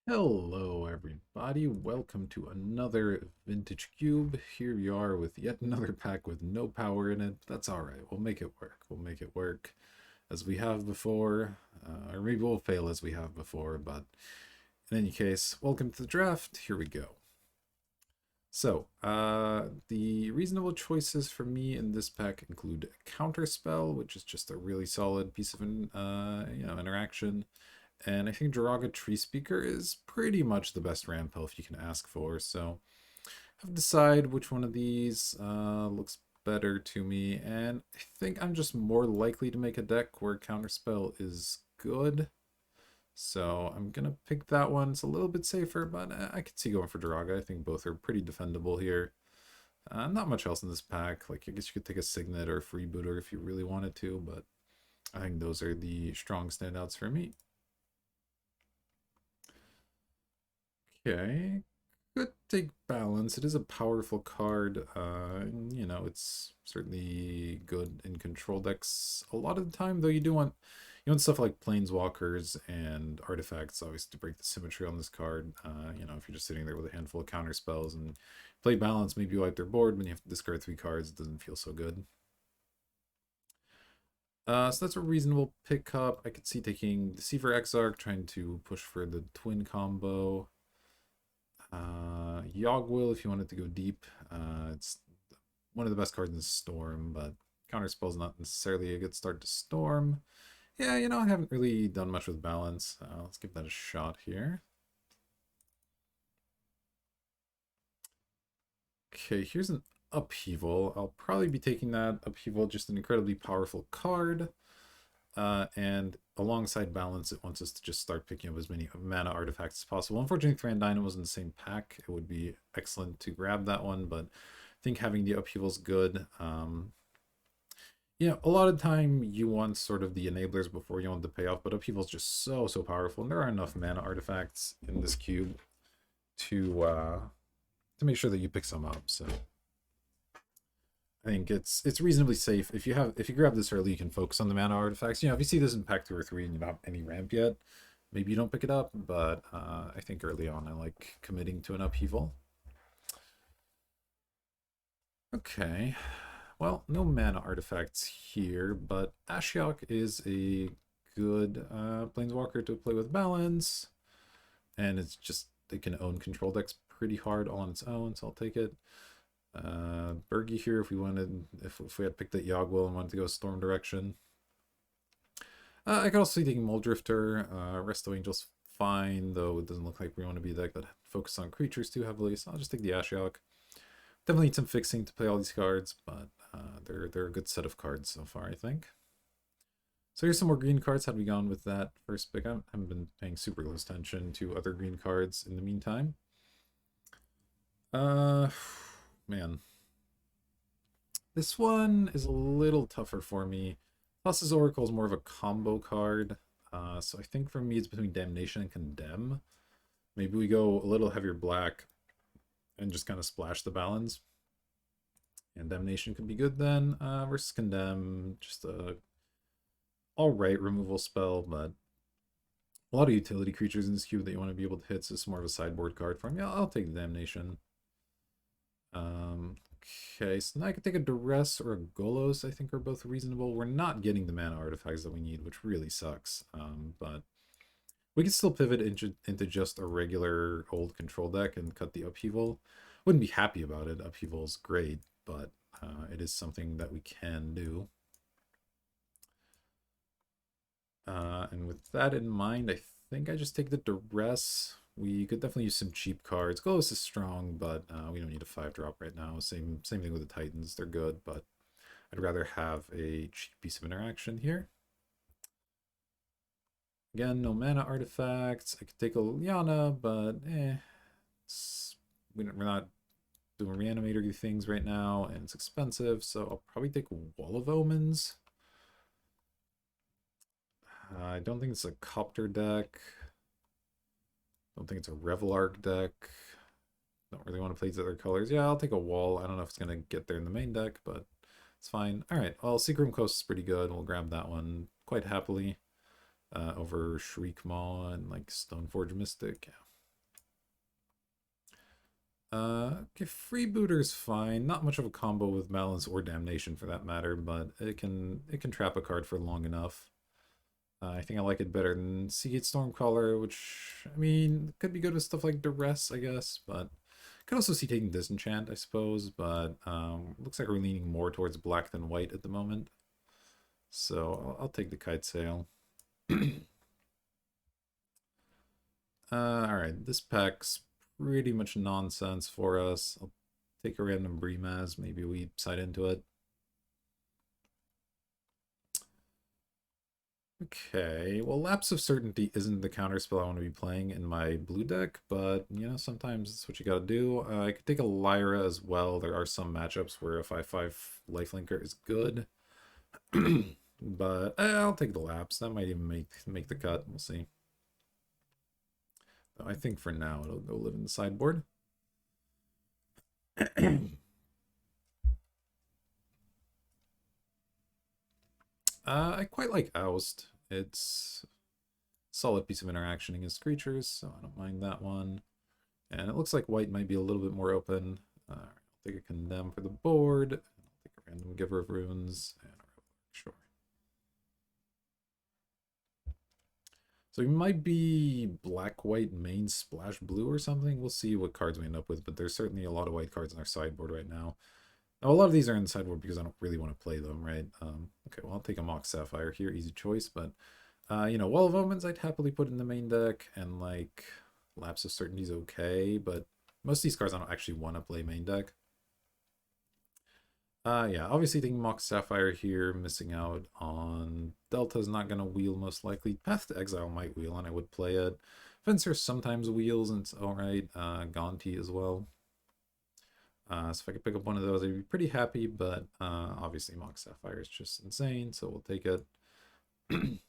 Hello everybody, welcome to another Vintage Cube. Here we are with yet another pack with no power in it. That's alright, we'll make it work. We'll make it work as we have before, or maybe we'll fail as we have before, but in any case, welcome to the draft. Here we go. So, the reasonable choices for me in this pack include Counterspell, which is just a really solid piece of interaction. And I think Jiraga Tree Speaker is pretty much the best ramp elf you can ask for. So I have to decide which one of these looks better to me. And I think I'm just more likely to make a deck where Counterspell is good. So I'm going to pick that one. It's a little bit safer, but I could see going for Jiraga. I think both are pretty defendable here. Not much else in this pack. Like, I guess you could take a Signet or a Freebooter if you really wanted to, but I think those are the strong standouts for me. Okay, could take balance. It is a powerful card. It's certainly good in control decks. A lot of the time, though, you want stuff like planeswalkers and artifacts, obviously, to break the symmetry on this card. If you're just sitting there with a handful of counter spells and play balance, maybe you wipe their board when you have to discard 3 cards. It doesn't feel so good. So that's a reasonable pickup. I could see taking Deceiver Exarch, trying to push for the twin combo. Yogwill, if you wanted to go deep. It's one of the best cards in Storm, but Counterspell's not necessarily a good start to Storm. Yeah, I haven't really done much with balance. Let's give that a shot here. Okay, here's an Upheaval. I'll probably be taking that Upheaval, just an incredibly powerful card. And alongside balance, it wants us to just start picking up as many mana artifacts as possible. Unfortunately, Thrandina was in the same pack. It would be excellent to grab that one, but I think having the upheaval is good. A lot of time you want sort of the enablers before you want the payoff, but upheaval is just so powerful, and there are enough mana artifacts in this cube to make sure that you pick some up. So I think it's reasonably safe. If you grab this early, you can focus on the mana artifacts. If you see this in pack 2 or 3 and you don't have any ramp yet, maybe you don't pick it up. But I think early on, I like committing to an upheaval. Okay, well, no mana artifacts here, but Ashiok is a good planeswalker to play with balance, and it can own control decks pretty hard all on its own, so I'll take it. Bergie here if we had picked that Yogwill and wanted to go Storm direction. I could also see taking Muldrifter. Resto Angel's fine, though it doesn't look like we want to be that focus on creatures too heavily, so I'll just take the Ashiok. Definitely need some fixing to play all these cards, but they're a good set of cards so far, I think. So here's some more green cards. Had we gone with that first pick? I haven't been paying super close attention to other green cards in the meantime. Man. This one is a little tougher for me. Plus, Oracle is more of a combo card. So I think for me it's between Damnation and Condemn. Maybe we go a little heavier black and just kind of splash the balance. And Damnation could be good then. Versus Condemn, just a alright removal spell, but a lot of utility creatures in this cube that you want to be able to hit, so it's more of a sideboard card for me. I'll take the Damnation. Okay, so now I could take a Duress or a Golos, I think are both reasonable. We're not getting the mana artifacts that we need, which really sucks. But we can still pivot into just a regular old control deck and cut the upheaval. Wouldn't be happy about it. Upheaval's great, but it is something that we can do. And with that in mind, I think I just take the Duress. We could definitely use some cheap cards. Golos is strong, but we don't need a 5-drop right now. Same thing with the Titans. They're good, but I'd rather have a cheap piece of interaction here. Again, no mana artifacts. I could take a Liliana, but we're not doing reanimator things right now, and it's expensive, so I'll probably take Wall of Omens. I don't think it's a Copter deck. Don't think it's a Revelark deck. Don't really want to play these other colors. Yeah, I'll take a Wall. I don't know if it's going to get there in the main deck, but it's fine. All right, well, Secret Room Coast is pretty good. We'll grab that one quite happily over Shriek Maw and like Stoneforge Mystic. Yeah. Okay, Freebooter's fine. Not much of a combo with Balance or Damnation for that matter, but it can trap a card for long enough. I think I like it better than Seagate Stormcaller, which, I mean, could be good with stuff like Duress, I guess, but could also see taking Disenchant, I suppose, but looks like we're leaning more towards black than white at the moment. So I'll take the Kite Sail. Alright, this pack's pretty much nonsense for us. I'll take a random Brimaz, maybe we side into it. Okay, well, Lapse of Certainty isn't the counterspell I want to be playing in my blue deck, but, you know, sometimes it's what you gotta do. I could take a Lyra as well. There are some matchups where a 5/5 lifelinker is good. But I'll take the Lapse. That might even make the cut. We'll see. I think for now it'll go live in the sideboard. I quite like Oust. It's a solid piece of interaction against creatures, so I don't mind that one. And it looks like white might be a little bit more open. I'll take a Condemn for the board. I'll take a random Giver of Runes. And sure. So we might be black-white main splash blue or something. We'll see what cards we end up with, but there's certainly a lot of white cards in our sideboard right now. Now, a lot of these are in the sideboard because I don't really want to play them, right? Okay, well, I'll take a Mox Sapphire here, easy choice, but, you know, Wall of Omens I'd happily put in the main deck, and, like, Lapse of Certainty is okay, but most of these cards I don't actually want to play main deck. Yeah, obviously taking Mox Sapphire here, missing out on Delta's not going to wheel most likely. Path to Exile might wheel, and I would play it. Fencer sometimes wheels, and it's alright. Gonti as well. So if I could pick up one of those, I'd be pretty happy, but obviously Mox Sapphire is just insane, so we'll take it. And,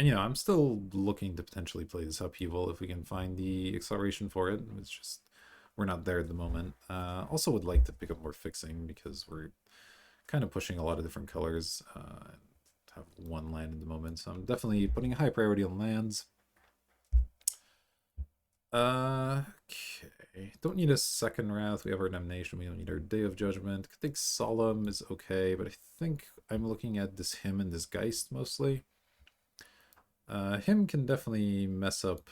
you know, I'm still looking to potentially play this Upheaval if we can find the acceleration for it. It's just, we're not there at the moment. Also would like to pick up more fixing because we're kind of pushing a lot of different colors and have one land at the moment, so I'm definitely putting a high priority on lands. Okay. Don't need a second Wrath. We have our Damnation. We don't need our Day of Judgment. I think Solemn is okay, but I think I'm looking at this Hymn and this Geist mostly. Hymn can definitely mess up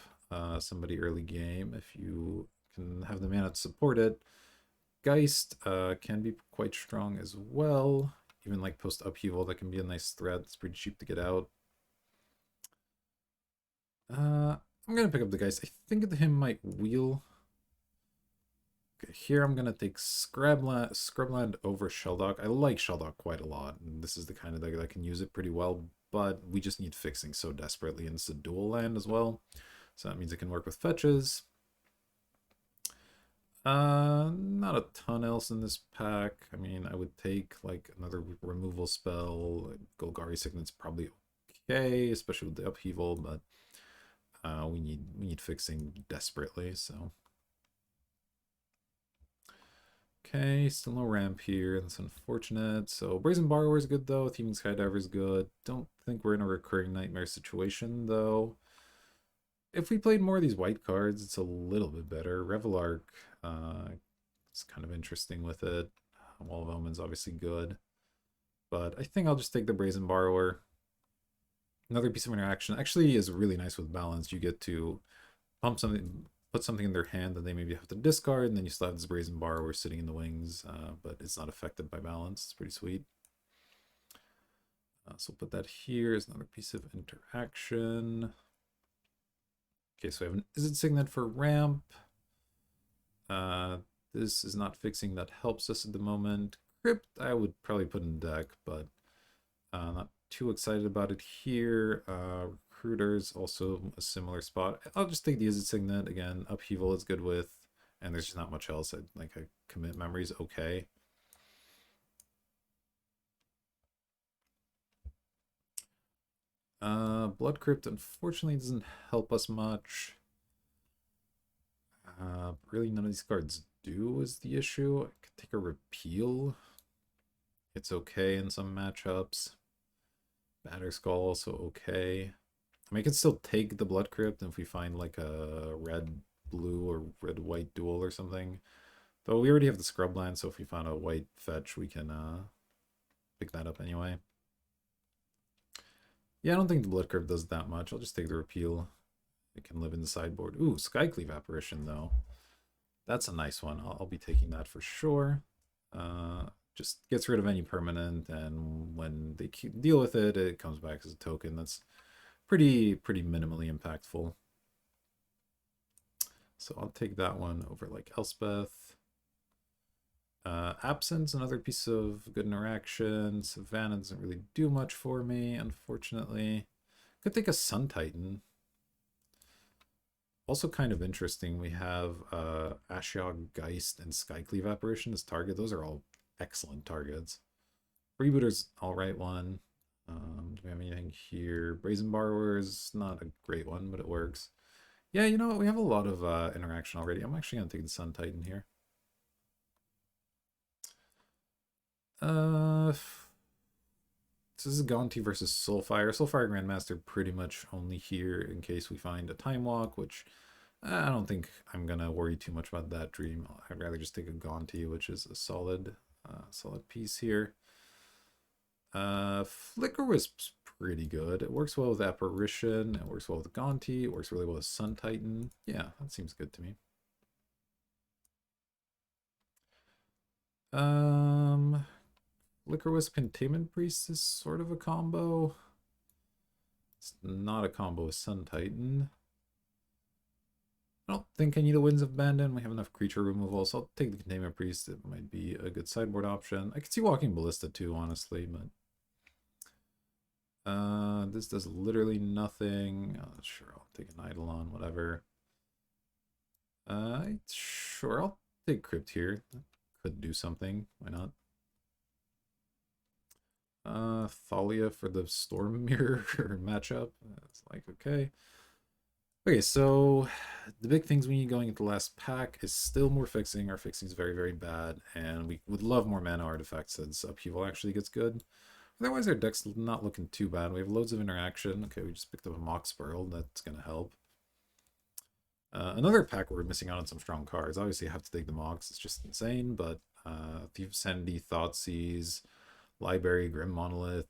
somebody early game if you can have the mana to support it. Geist can be quite strong as well. Even like post Upheaval, that can be a nice threat. It's pretty cheap to get out. I'm gonna pick up the Geist. I think the Hymn might wheel. Okay, here I'm gonna take Scrubland over Sheldock. I like Sheldock quite a lot, and this is the kind of deck that can use it pretty well, but we just need fixing so desperately, and it's a dual land as well. So that means it can work with fetches. Not a ton else in this pack. I mean, I would take like another removal spell. Golgari Signet's probably okay, especially with the Upheaval, but we need fixing desperately, so. Okay, still no ramp here. That's unfortunate. So Brazen Borrower is good though. Thieving Skydiver is good. Don't think we're in a recurring nightmare situation though. If we played more of these white cards, it's a little bit better. Revelark is kind of interesting with it. Wall of Omens obviously good. But I think I'll just take the Brazen Borrower. Another piece of interaction actually is really nice with balance. You get to pump something, put something in their hand that they maybe have to discard, and then you still have this Brazen Borrower sitting in the wings, but it's not affected by balance. It's pretty sweet. So we'll put that here as another piece of interaction. Okay, so I have an Izzet Signet for ramp. This is not fixing that helps us at the moment. Crypt I would probably put in deck, but not too excited about it here. Recruiters also a similar spot. I'll just take the Izzet Signet again. Upheaval is good with, and there's just not much else. Like a Commit Memory is okay. Blood Crypt unfortunately doesn't help us much. Really none of these cards do is the issue. I could take a Repeal. It's okay in some matchups. Batterskull also okay. I mean, I could still take the Blood Crypt if we find like a red-blue or red-white duel or something. Though we already have the scrubland, so if we found a white fetch, we can pick that up anyway. Yeah, I don't think the Blood Curve does that much. I'll just take the repeal. It can live in the sideboard. Ooh, Skycleave Apparition, though. That's a nice one. I'll be taking that for sure. Just gets rid of any permanent, and when they deal with it, it comes back as a token. That's pretty minimally impactful. So I'll take that one over like Elspeth. Absence, another piece of good interaction. Savannah doesn't really do much for me, unfortunately. Could take a Sun Titan. Also kind of interesting, we have Ashiok Geist and Skycleave Apparition as target. Those are all excellent targets. Freebooter's alright one. Do we have anything here? Brazen Borrower is not a great one, but it works. Yeah, you know what? We have a lot of interaction already. I'm actually going to take the Sun Titan here. This is Gonti versus Soulfire. Soulfire Grandmaster pretty much only here in case we find a Time Walk, which I don't think I'm going to worry too much about that dream. I'd rather just take a Gonti, which is a solid piece here. Flicker Wisp's pretty good. It works well with Apparition. It works well with Gonti. It works really well with Sun Titan. Yeah, that seems good to me. Flicker Wisp Containment Priest is sort of a combo. It's not a combo with Sun Titan. I don't think I need a Winds of Abandon. We have enough creature removal, so I'll take the Containment Priest. It might be a good sideboard option. I could see Walking Ballista too, honestly, but this does literally nothing. Sure, I'll take an Eidolon, whatever. Sure, I'll take Crypt here. That could do something. Why not? Thalia for the Storm Mirror matchup. It's like, okay. Okay, so the big things we need going into the last pack is still more fixing. Our fixing is very bad, and we would love more mana artifacts since upheaval actually gets good. Otherwise, our deck's not looking too bad. We have loads of interaction. Okay, we just picked up a Mox Pearl. That's going to help. Another pack where we're missing out on some strong cards. Obviously, I have to take the Mox. It's just insane, but Thief of Sanity, Thoughtseize, Library, Grim Monolith,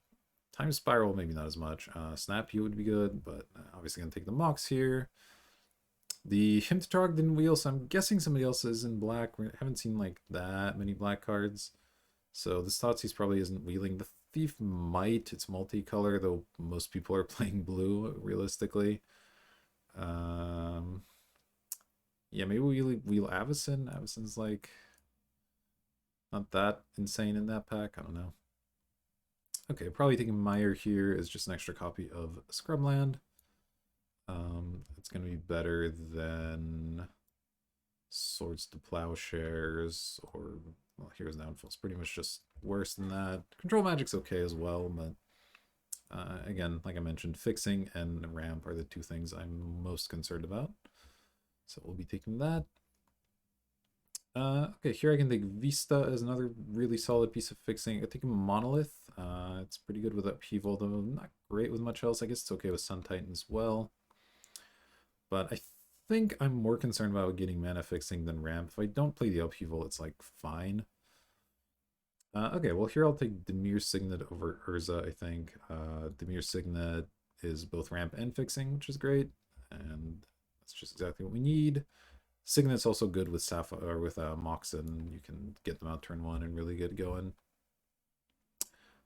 Time Spiral, maybe not as much. Snap You would be good, but obviously going to take the Mox here. The Himtatrog didn't wheel, so I'm guessing somebody else is in black. We haven't seen like that many black cards. So this Thoughtseize probably isn't wheeling. The Thief might. It's multicolor, though most people are playing blue, realistically. Yeah, maybe we wheel Avacyn. Avacyn's like not that insane in that pack. I don't know. Okay, probably taking Meyer here is just an extra copy of Scrubland. It's going to be better than Swords to Plowshares or, well, Hero's Downfall. It's pretty much just worse than that. Control Magic's okay as well, but again, like I mentioned, fixing and ramp are the two things I'm most concerned about. So we'll be taking that. Okay, here I can take Vista as another really solid piece of fixing. I think Monolith. It's pretty good with Upheaval, though not great with much else. I guess it's okay with Sun Titan as well. But I think I'm more concerned about getting mana fixing than ramp. If I don't play the Upheaval, it's like fine. Okay, well here I'll take Dimir Signet over Urza, I think. Dimir Signet is both ramp and fixing, which is great. And that's just exactly what we need. Signet's also good with Sapphire or with Moxen. You can get them out turn 1 and really get going.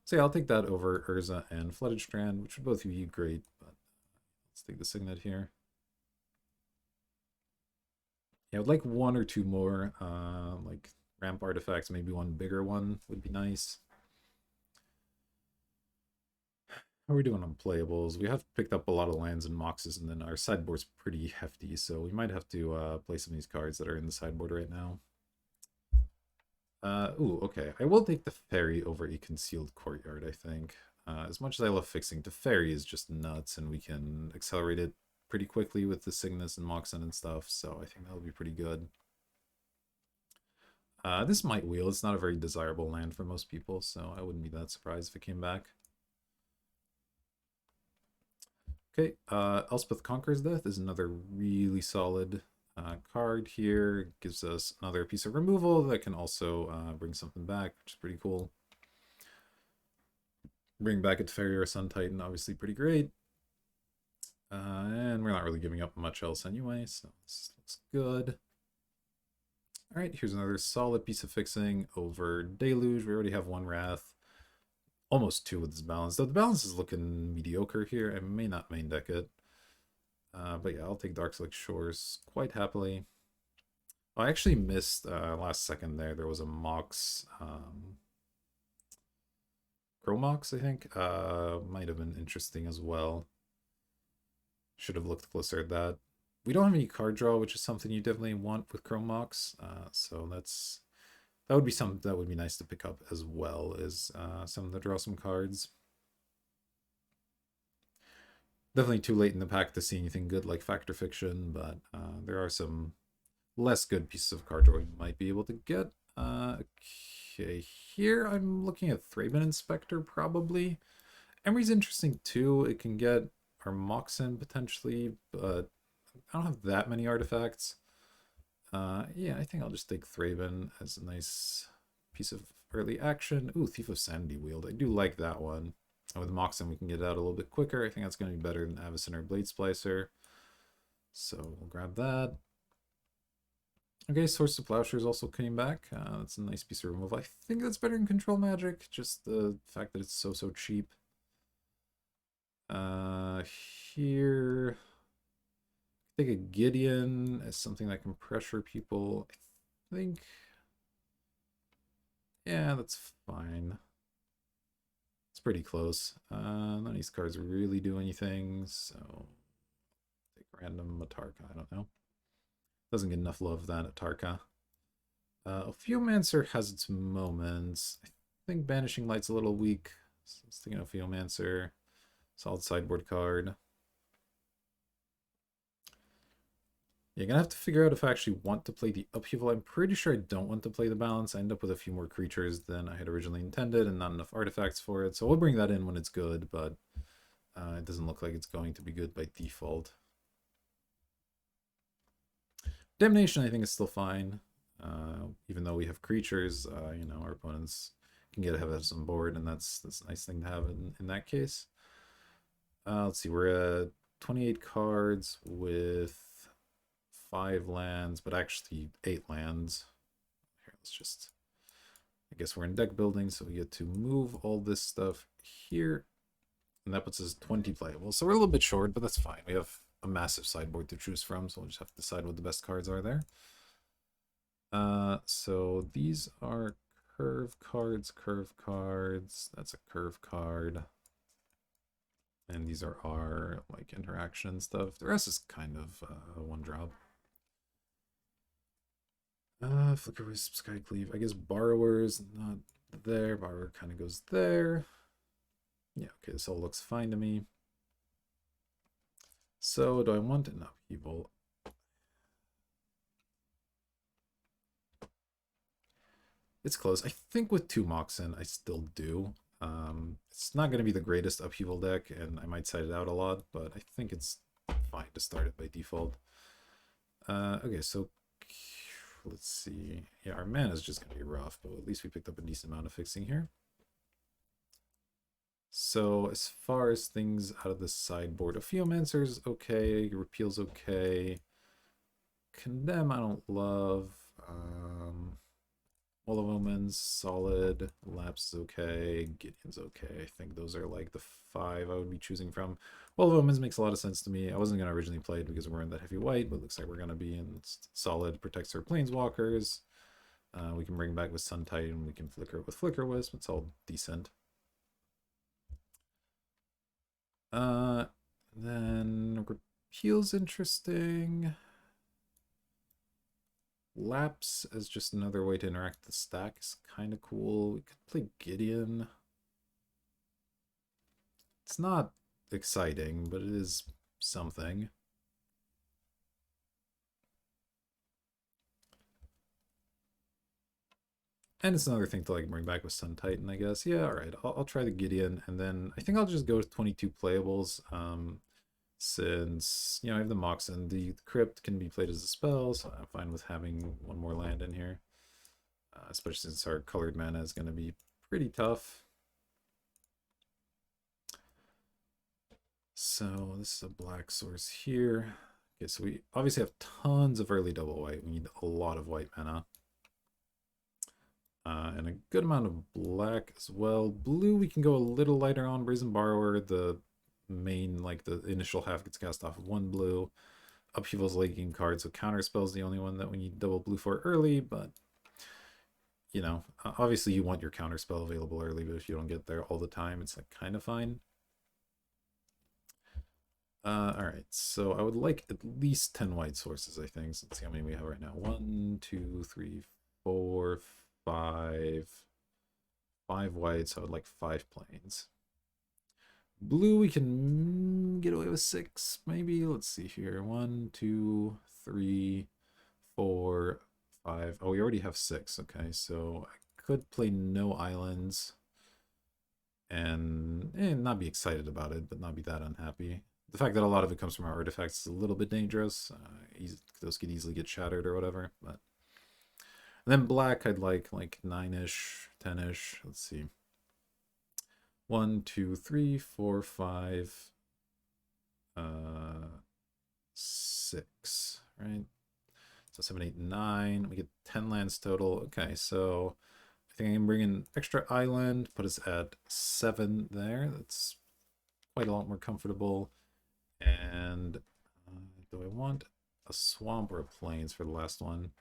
So yeah, I'll take that over Urza and Flooded Strand, which would both be great, but let's take the Signet here. Yeah, I would like one or two more, like ramp artifacts, maybe one bigger one would be nice. How are we doing on playables? We have picked up a lot of lands and moxes, and then our sideboard's pretty hefty, so we might have to play some of these cards that are in the sideboard right now. Ooh, okay. I will take the Fairy over a Concealed Courtyard, I think. As much as I love fixing, the Fairy is just nuts, and we can accelerate it pretty quickly with the Cygnus and Moxen and stuff, so I think that'll be pretty good. This might wheel. It's not a very desirable land for most people, so I wouldn't be that surprised if it came back. Okay, Elspeth Conquers Death is another really solid card here gives us another piece of removal that can also bring something back, which is pretty cool. Bring back a Teferi or Sun Titan, obviously pretty great. And we're not really giving up much else anyway, so this looks good. All right, here's another solid piece of fixing over Deluge. We already have one Wrath. Almost two with this balance, though the balance is looking mediocre here. I may not main deck it. But yeah, I'll take Darkslick Shores quite happily. Oh, I actually missed last second there. There was a Mox, Chromox, I think. Might have been interesting as well. Should have looked closer at that. We don't have any card draw, which is something you definitely want with Chromox. So that would be something that would be nice to pick up as well as something to draw some cards. Definitely too late in the pack to see anything good like Factor Fiction, but there are some less good pieces of card draw you might be able to get. Okay, here I'm looking at Thraben Inspector probably. Emery's interesting too. It can get our Moxen potentially, but I don't have that many artifacts. Yeah, I think I'll just take Thraben as a nice piece of early action. Ooh, Thief of Sanity Wield. I do like that one. And with Moxen, we can get it out a little bit quicker. I think that's going to be better than Avacyn or Blade Splicer. So we'll grab that. Okay, Source of Plowshare is also coming back. That's a nice piece of removal. I think that's better than Control Magic, just the fact that it's so cheap. Here, I think a Gideon as something that can pressure people. I think, yeah, that's fine. It's pretty close. None of these cards really do anything, so take random Atarka. I don't know. Doesn't get enough love than Atarka. Opheomancer has its moments. I think Banishing Light's a little weak. So let's take an Opheomancer. Solid sideboard card. You're gonna have to figure out if I actually want to play the Upheaval. I'm pretty sure I don't want to play the balance. I end up with a few more creatures than I had originally intended and not enough artifacts for it. So we'll bring that in when it's good, but it doesn't look like it's going to be good by default. Damnation, I think, is still fine. Even though we have creatures, you know, our opponents can get ahead of us on board, and that's a nice thing to have in that case. Let's see, we're at 28 cards with 5 lands, but actually 8 lands. Here, let's just, I guess we're in deck building, so we get to move all this stuff here, and that puts us 20 playable. So we're a little bit short, but that's fine. We have a massive sideboard to choose from, so we'll just have to decide what the best cards are there. So these are curve cards. That's a curve card. And these are our like interaction stuff. The rest is kind of one drop. Flicker Wisp, Sky Cleave. I guess Borrower's not there. Borrower kind of goes there. Yeah, okay, this all looks fine to me. So do I want an Upheaval? It's close. I think with 2 Moxen, I still do. It's not going to be the greatest Upheaval deck, and I might side it out a lot, but I think it's fine to start it by default. Okay, so let's see. Yeah, our mana is just going to be rough, but at least we picked up a decent amount of fixing here. So as far as things out of the sideboard, Opheomancer's okay, Repeal's okay. Condemn I don't love. Wall of Omens, solid. Lapse is okay. Gideon's okay. I think those are like the 5 I would be choosing from. Wall of Omens makes a lot of sense to me. I wasn't going to originally play it because we're in that heavy white, but it looks like we're going to be in solid. Protects our planeswalkers. We can bring back with Sun Titan. We can flicker it with Flicker Wisp. It's all decent. Then Repeal's interesting. Lapse as just another way to interact with the stack is kind of cool. We could play Gideon. It's not exciting, but it is something. And it's another thing to like bring back with Sun Titan, I guess. Yeah, all right. I'll try the Gideon, and then I think I'll just go with 22 playables. Since, you know, I have the Mox and the Crypt can be played as a spell, so I'm fine with having one more land in here. Especially since our colored mana is going to be pretty tough. So this is a black source here. Okay, so we obviously have tons of early double white. We need a lot of white mana. And a good amount of black as well. Blue, we can go a little lighter on. Brazen Borrower, the main, like the initial half gets cast off of one blue. Upheaval's late game card, so Counterspell's the only one that we need double blue for early, but you know, obviously you want your Counterspell available early, but if you don't get there all the time, it's like kind of fine. Alright, so I would like at least 10 white sources, I think. So let's see how many we have right now. 1, 2, 3, 4, 5. 5 white, so I would like 5 plains. Blue, we can get away with 6, maybe. Let's see here. 1, 2, 3, 4, 5. Oh, we already have 6. Okay, so I could play no islands and not be excited about it, but not be that unhappy. The fact that a lot of it comes from our artifacts is a little bit dangerous. Those could easily get shattered or whatever. But and then black, I'd like 9-ish, 10-ish. Let's see. 1, 2, 3, 4, 5, 6, right? So 7, 8, 9. We get 10 lands total. Okay, so I think I can bring in extra island, put us at 7 there. That's quite a lot more comfortable. And do I want a swamp or a plains for the last one?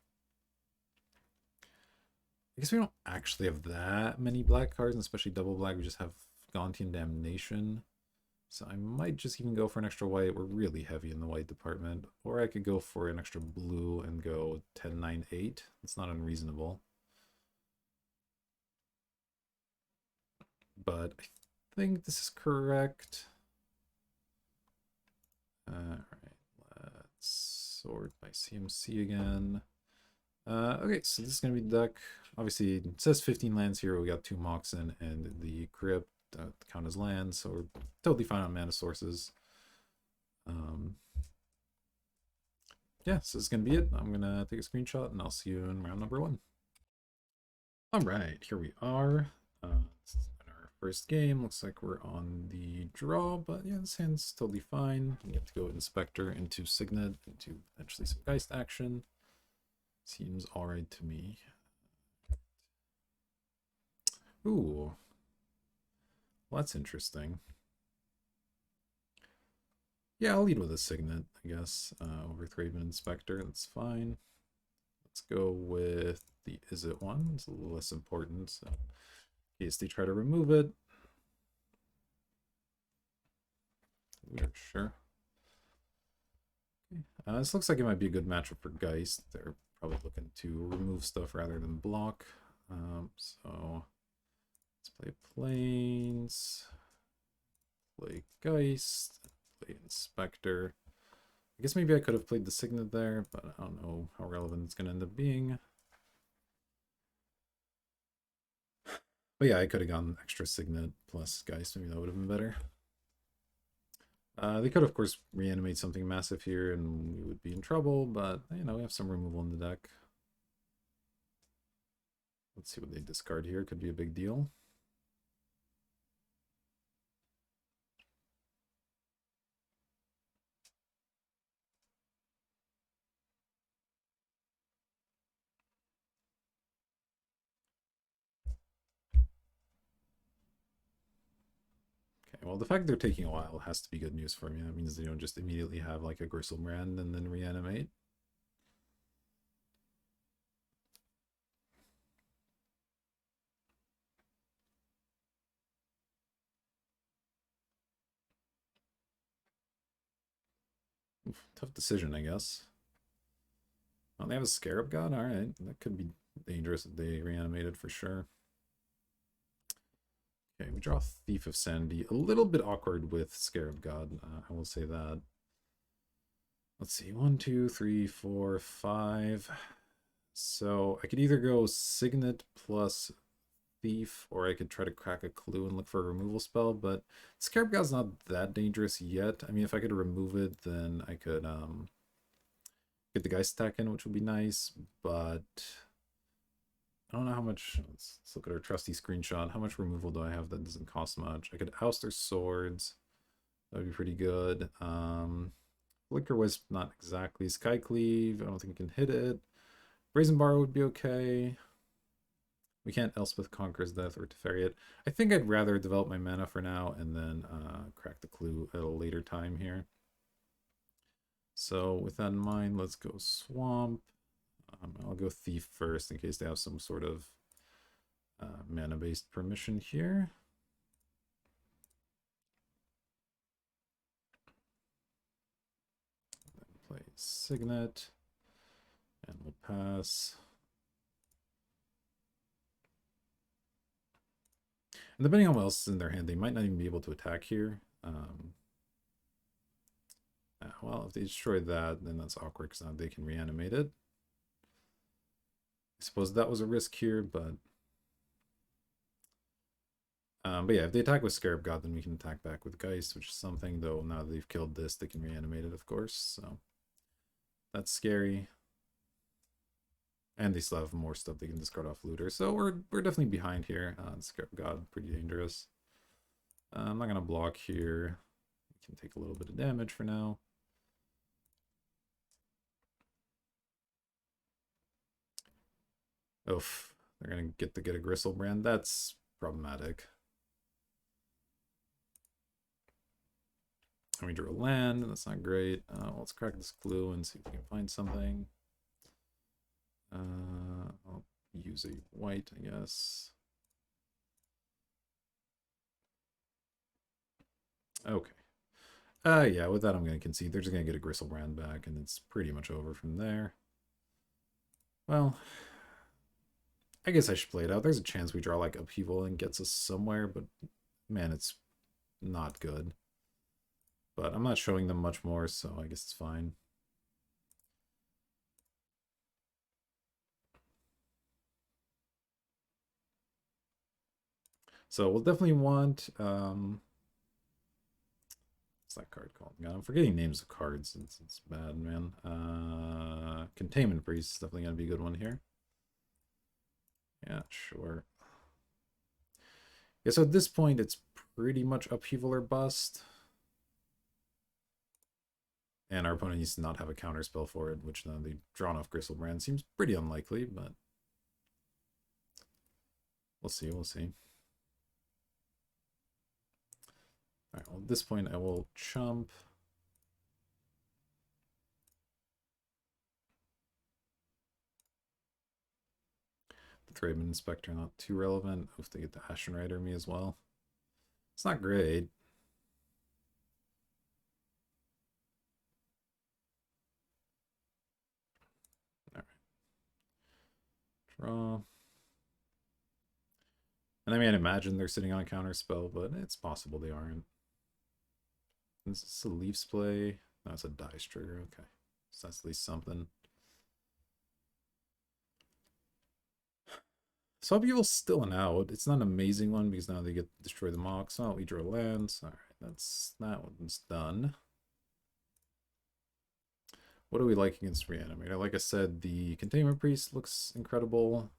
I guess we don't actually have that many black cards, and especially double black. We just have Gontian Damnation. So I might just even go for an extra white. We're really heavy in the white department. Or I could go for an extra blue and go 10, 9, 8. It's not unreasonable. But I think this is correct. Alright, let's sort by CMC again. Okay, so this is going to be the deck. Obviously, it says 15 lands here. We got 2 Moxen and the Crypt count as lands, so we're totally fine on mana sources. Yeah, so this is going to be it. I'm going to take a screenshot, and I'll see you in round number 1. Alright, here we are. This is our first game. Looks like we're on the draw, but yeah, this hand's totally fine. We get to go Inspector into Signet, into potentially some Geist action. Seems alright to me. Ooh. Well, that's interesting. Yeah, I'll lead with a Signet, I guess. Over Thraben Inspector, that's fine. Let's go with the Is It one. It's a little less important, so in case they try to remove it. We're sure. Okay. This looks like it might be a good matchup for Geist. They're probably looking to remove stuff rather than block. So let's play Plains, play Geist, play Inspector. I guess maybe I could have played the Signet there, but I don't know how relevant it's going to end up being. But yeah, I could have gone extra Signet plus Geist. Maybe that would have been better. They could, of course, reanimate something massive here and we would be in trouble, but, you know, we have some removal in the deck. Let's see what they discard here. Could be a big deal. Okay, well, the fact they're taking a while has to be good news for me. That means they don't just immediately have like a Gristlebrand and then reanimate. Oof, tough decision, I guess. Oh, they have a Scarab God? Alright, that could be dangerous if they reanimated for sure. Okay, we draw Thief of Sanity. A little bit awkward with Scarab God, I will say that. Let's see, 1, 2, 3, 4, 5. So I could either go Signet plus Thief, or I could try to crack a clue and look for a removal spell, but Scarab God's not that dangerous yet. I mean, if I could remove it, then I could get the Geist attack in, which would be nice, but I don't know how much. Let's look at our trusty screenshot. How much removal do I have that doesn't cost much? I could oust their swords. That would be pretty good. Flicker Wisp, not exactly. Sky Cleave, I don't think I can hit it. Brazen Bar would be okay. We can't Elspeth Conquers Death or Teferi it. I think I'd rather develop my mana for now and then crack the clue at a later time here. So with that in mind, let's go Swamp. I'll go Thief first in case they have some sort of mana-based permission here. Then play Signet, and we'll pass. And depending on what else is in their hand, they might not even be able to attack here. Well, if they destroy that, then that's awkward because now they can reanimate it. I suppose that was a risk here, but yeah, if they attack with Scarab God, then we can attack back with Geist, which is something, though now that they've killed this, they can reanimate it, of course, so that's scary. And they still have more stuff they can discard off Looter, so we're definitely behind here. Scarab God, pretty dangerous. I'm not going to block here. We can take a little bit of damage for now. Oof, they're going to get a Gristlebrand. That's problematic. And we drew a land, that's not great. Let's crack this clue and see if we can find something. I'll use a white, I guess. Okay. Yeah, with that I'm going to concede. They're just going to get a Gristlebrand back, and it's pretty much over from there. Well, I guess I should play it out. There's a chance we draw like Upheaval and gets us somewhere, but man, it's not good. But I'm not showing them much more, so I guess it's fine. So we'll definitely want what's that card called? God, I'm forgetting names of cards. It's bad, man. Containment Priest is definitely gonna be a good one here. Yeah, sure. Yeah, so at this point it's pretty much Upheaval or bust. And our opponent needs to not have a counter spell for it, which then they've drawn off Gristlebrand. Seems pretty unlikely, but we'll see, we'll see. Alright, well at this point I will chump. The Thraben Inspector, not too relevant. Oof, they get the Ashen Rider me as well. It's not great. Alright. Draw. And I mean, I'd imagine they're sitting on a counter spell, but it's possible they aren't. Is this a Leafs play? No, it's a dice trigger. Okay. So that's at least something. So Upheaval's still an out. It's not an amazing one because now they get to destroy the Mox. Oh, we draw lands. Alright, that one's done. What do we like against Reanimator? Like I said, the Containment Priest looks incredible.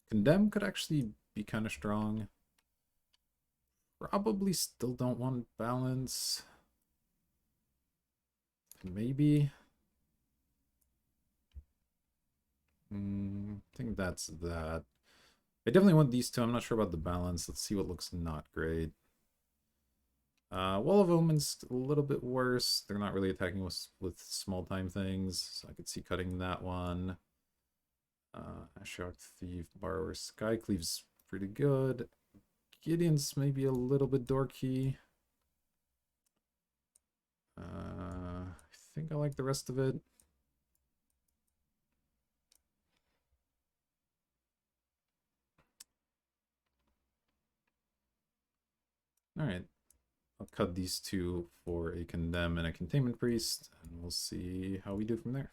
Condemn could actually be kind of strong. Probably still don't want balance. Maybe. I think that's that. I definitely want these two. I'm not sure about the balance. Let's see what looks not great. Wall of Omen's a little bit worse. They're not really attacking with small time things, so I could see cutting that one. Shock Thief, Borrower, Skycleave's pretty good. Gideon's maybe a little bit dorky. I think I like the rest of it. Alright. I'll cut these two for a Condemn and a Containment Priest, and we'll see how we do from there.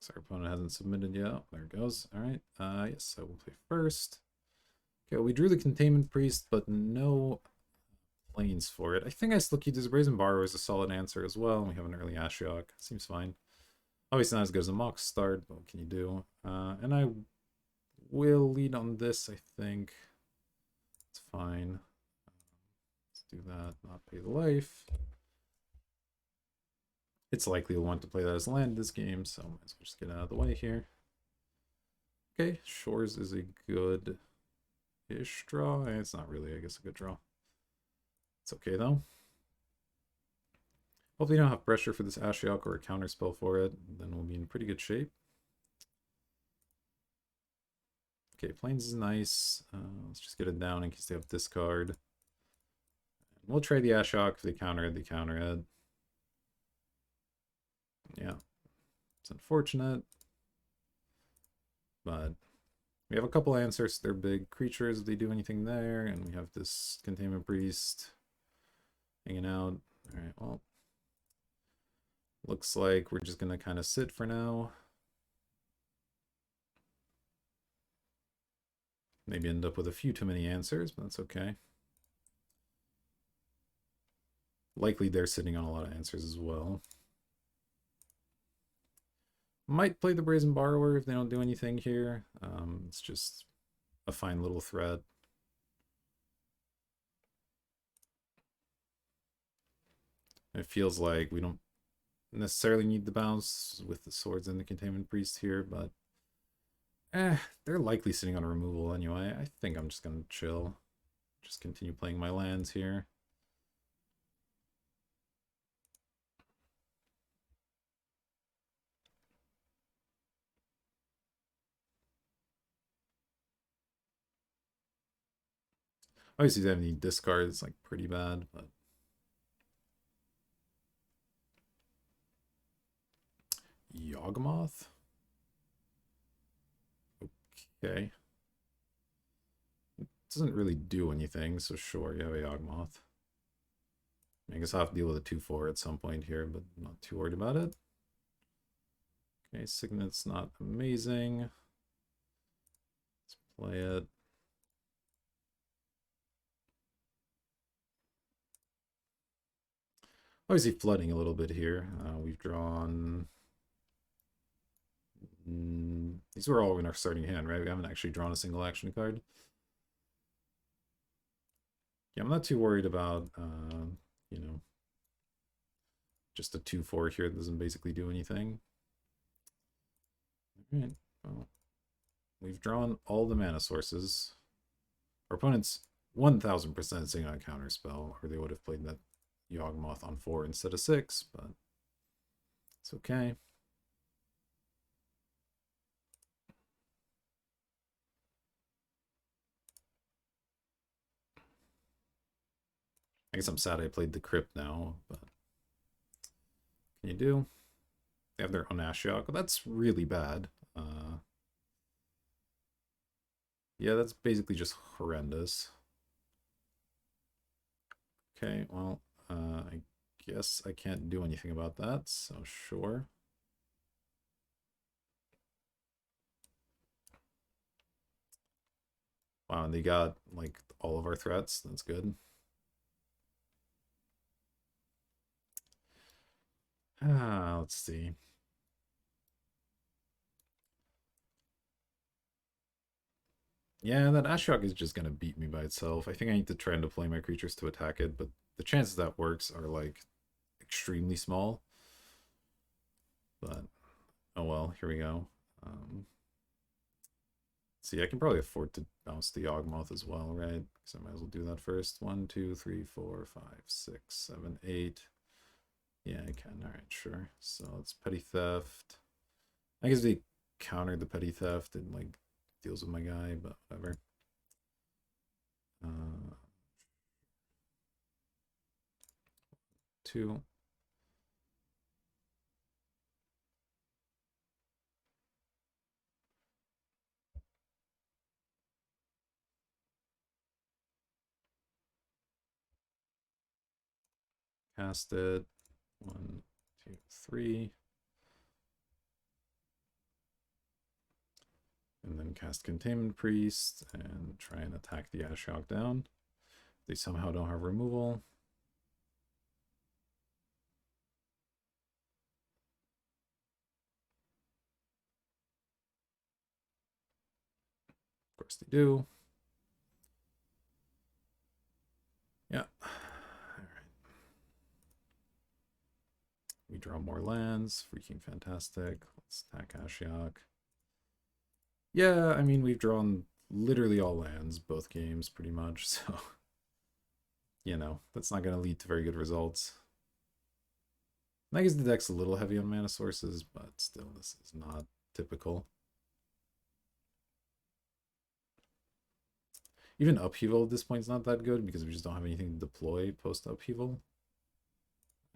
So our opponent hasn't submitted yet. Oh, there it goes. All right. Yes, I will play first. Okay, we drew the Containment Priest, but no planes for it. I think I still keep this Brazen Borrower as a solid answer as well. We have an early Ashiok. Seems fine. Obviously not as good as a Mox start, but what can you do? And I will lead on this, I think. It's fine. Let's do that. Not pay the life. It's likely we'll want to play that as land this game, so might as well just get out of the way here. Okay, Shores is a good-ish draw. It's not really, I guess, a good draw. It's okay, though. Hopefully you don't have pressure for this Ashiok or a counter spell for it. Then we'll be in pretty good shape. Okay, Plains is nice. Let's just get it down in case they have discard. We'll trade the Ashiok if they counter it, Yeah, it's unfortunate. But we have a couple answers. They're big creatures if they do anything there. And we have this Containment Priest hanging out. Alright, well. Looks like we're just going to kind of sit for now. Maybe end up with a few too many answers, but that's okay. Likely they're sitting on a lot of answers as well. Might play the Brazen Borrower if they don't do anything here. It's just a fine little threat. It feels like we don't necessarily need the bounce with the swords and the Containment Priest here, but they're likely sitting on removal anyway. I think I'm just gonna chill. Just continue playing my lands here. Obviously, they have any discards, like pretty bad, but Yawgmoth? Okay. It doesn't really do anything, so sure, you have a Yawgmoth. I guess I'll have to deal with a 2-4 at some point here, but I'm not too worried about it. Okay, Signet's not amazing. Let's play it. Obviously flooding a little bit here. We've drawn... these were all in our starting hand, right? We haven't actually drawn a single action card. Yeah, I'm not too worried about, you know, just a 2-4 here that doesn't basically do anything. Alright, well, we've drawn all the mana sources. Our opponent's 1000% sitting on a counter spell, or they would have played that Yawgmoth on 4 instead of 6, but it's okay. I guess I'm sad I played the Crypt now, but can you do? They have their own Ashiok. Well, that's really bad. Yeah, that's basically just horrendous. Okay, well, I guess I can't do anything about that, so sure. Wow, and they got, like, all of our threats. That's good. Let's see. Yeah, that Ashiok is just gonna beat me by itself. I think I need to try and deploy my creatures to attack it, but the chances that works are, like, extremely small. But, oh well, here we go. See, I can probably afford to bounce the Yawgmoth as well, right? Because I might as well do that first. 1, 2, 3, 4, 5, 6, 7, 8. Yeah, I can. Alright, sure. So it's Petty Theft. I guess they countered the Petty Theft and, like, deals with my guy, but whatever. 2. Cast it. 1, 2, 3. And then cast Containment Priest and try and attack the Ashiok down. They somehow don't have removal. Of course they do. Yeah. Alright. We draw more lands. Freaking fantastic. Let's attack Ashiok. Yeah, I mean, we've drawn literally all lands, both games, pretty much, so... You know, that's not going to lead to very good results. I guess the deck's a little heavy on mana sources, but still, this is not typical. Even upheaval at this point is not that good because we just don't have anything to deploy post upheaval.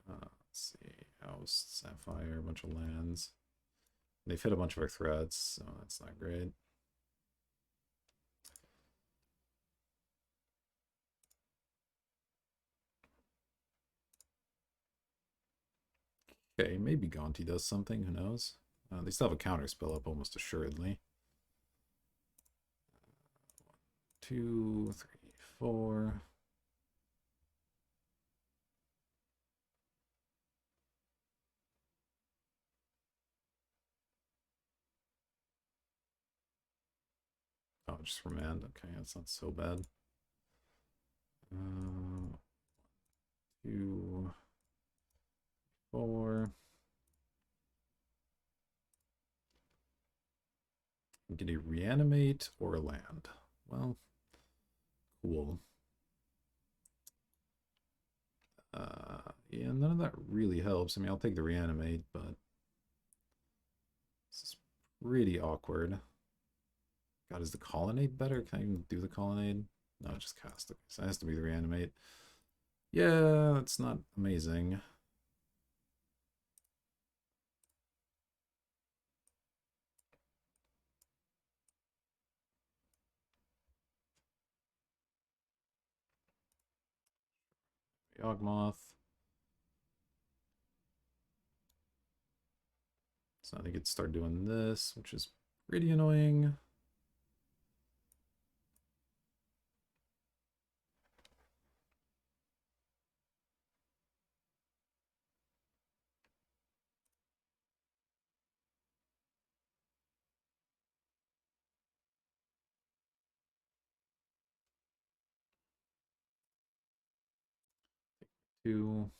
Let's see, Oust, Sapphire, a bunch of lands. They've hit a bunch of our threats, so that's not great. Okay, maybe Gonti does something, who knows? They still have a counter spell up almost assuredly. 2, 3, 4. Oh, just remand. Okay, that's not so bad. 2, 4. Get a reanimate or a land. Well, cool. Yeah, none of that really helps. I mean, I'll take the reanimate, but this is pretty awkward. God, is the colonnade better? Can I even do the colonnade? No, just cast it. So it has to be the reanimate. Yeah, that's not amazing. Yawgmoth. So I think it start doing this, which is pretty annoying. Two.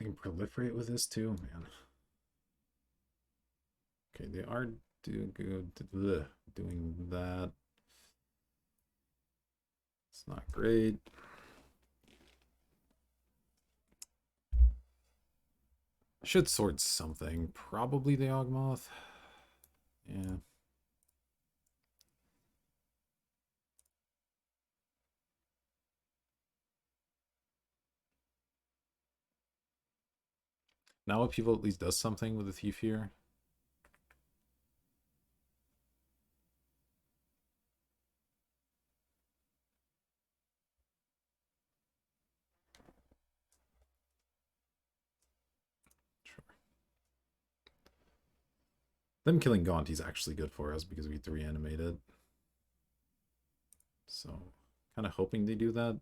I can proliferate with this too, man. Okay, they are doing that. It's not great. Should sort something. Probably the Ogmoth. Yeah. Now upheaval at least does something with the Thief here. Sure. Them killing Gaunty's actually good for us because we get to reanimate it. So, kind of hoping they do that.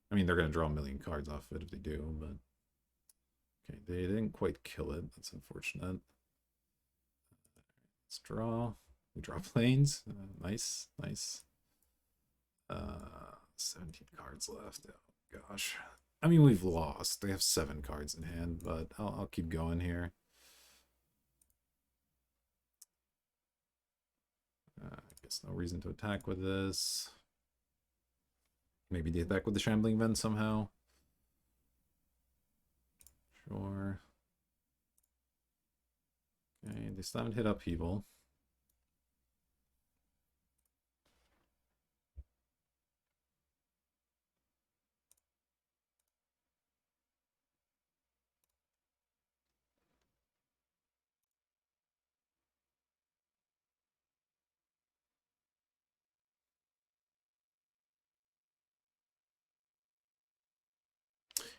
I mean, they're going to draw a million cards off it if they do, but... Okay, they didn't quite kill it. That's unfortunate. Let's draw. We draw planes. Nice, nice. 17 cards left. Oh, gosh. I mean, we've lost. They have 7 cards in hand, but I'll keep going here. I guess no reason to attack with this. Maybe the attack with the Shambling Vent somehow. Sure. Okay, they still haven't hit upheaval.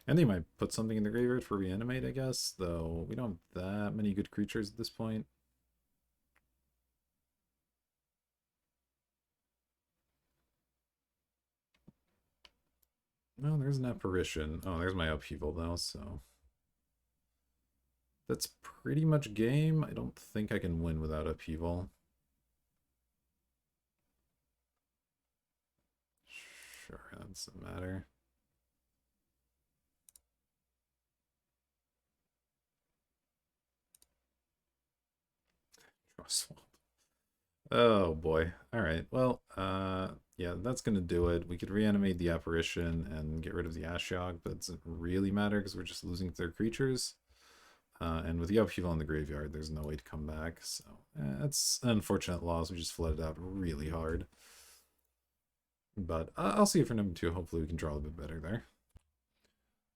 And they might put something in the graveyard for reanimate, I guess, though we don't have that many good creatures at this point. No, there's an apparition. Oh, there's my upheaval though, so that's pretty much game. I don't think I can win without upheaval. Sure, that doesn't matter. Draw swamp. Oh boy. Alright, well, yeah, that's gonna do it. We could reanimate the apparition and get rid of the Ashiok, but it doesn't really matter because we're just losing their creatures. And with the upheaval in the graveyard, there's no way to come back, so that's an unfortunate loss. We just flooded out really hard. But I'll see you for number 2. Hopefully we can draw a bit better there.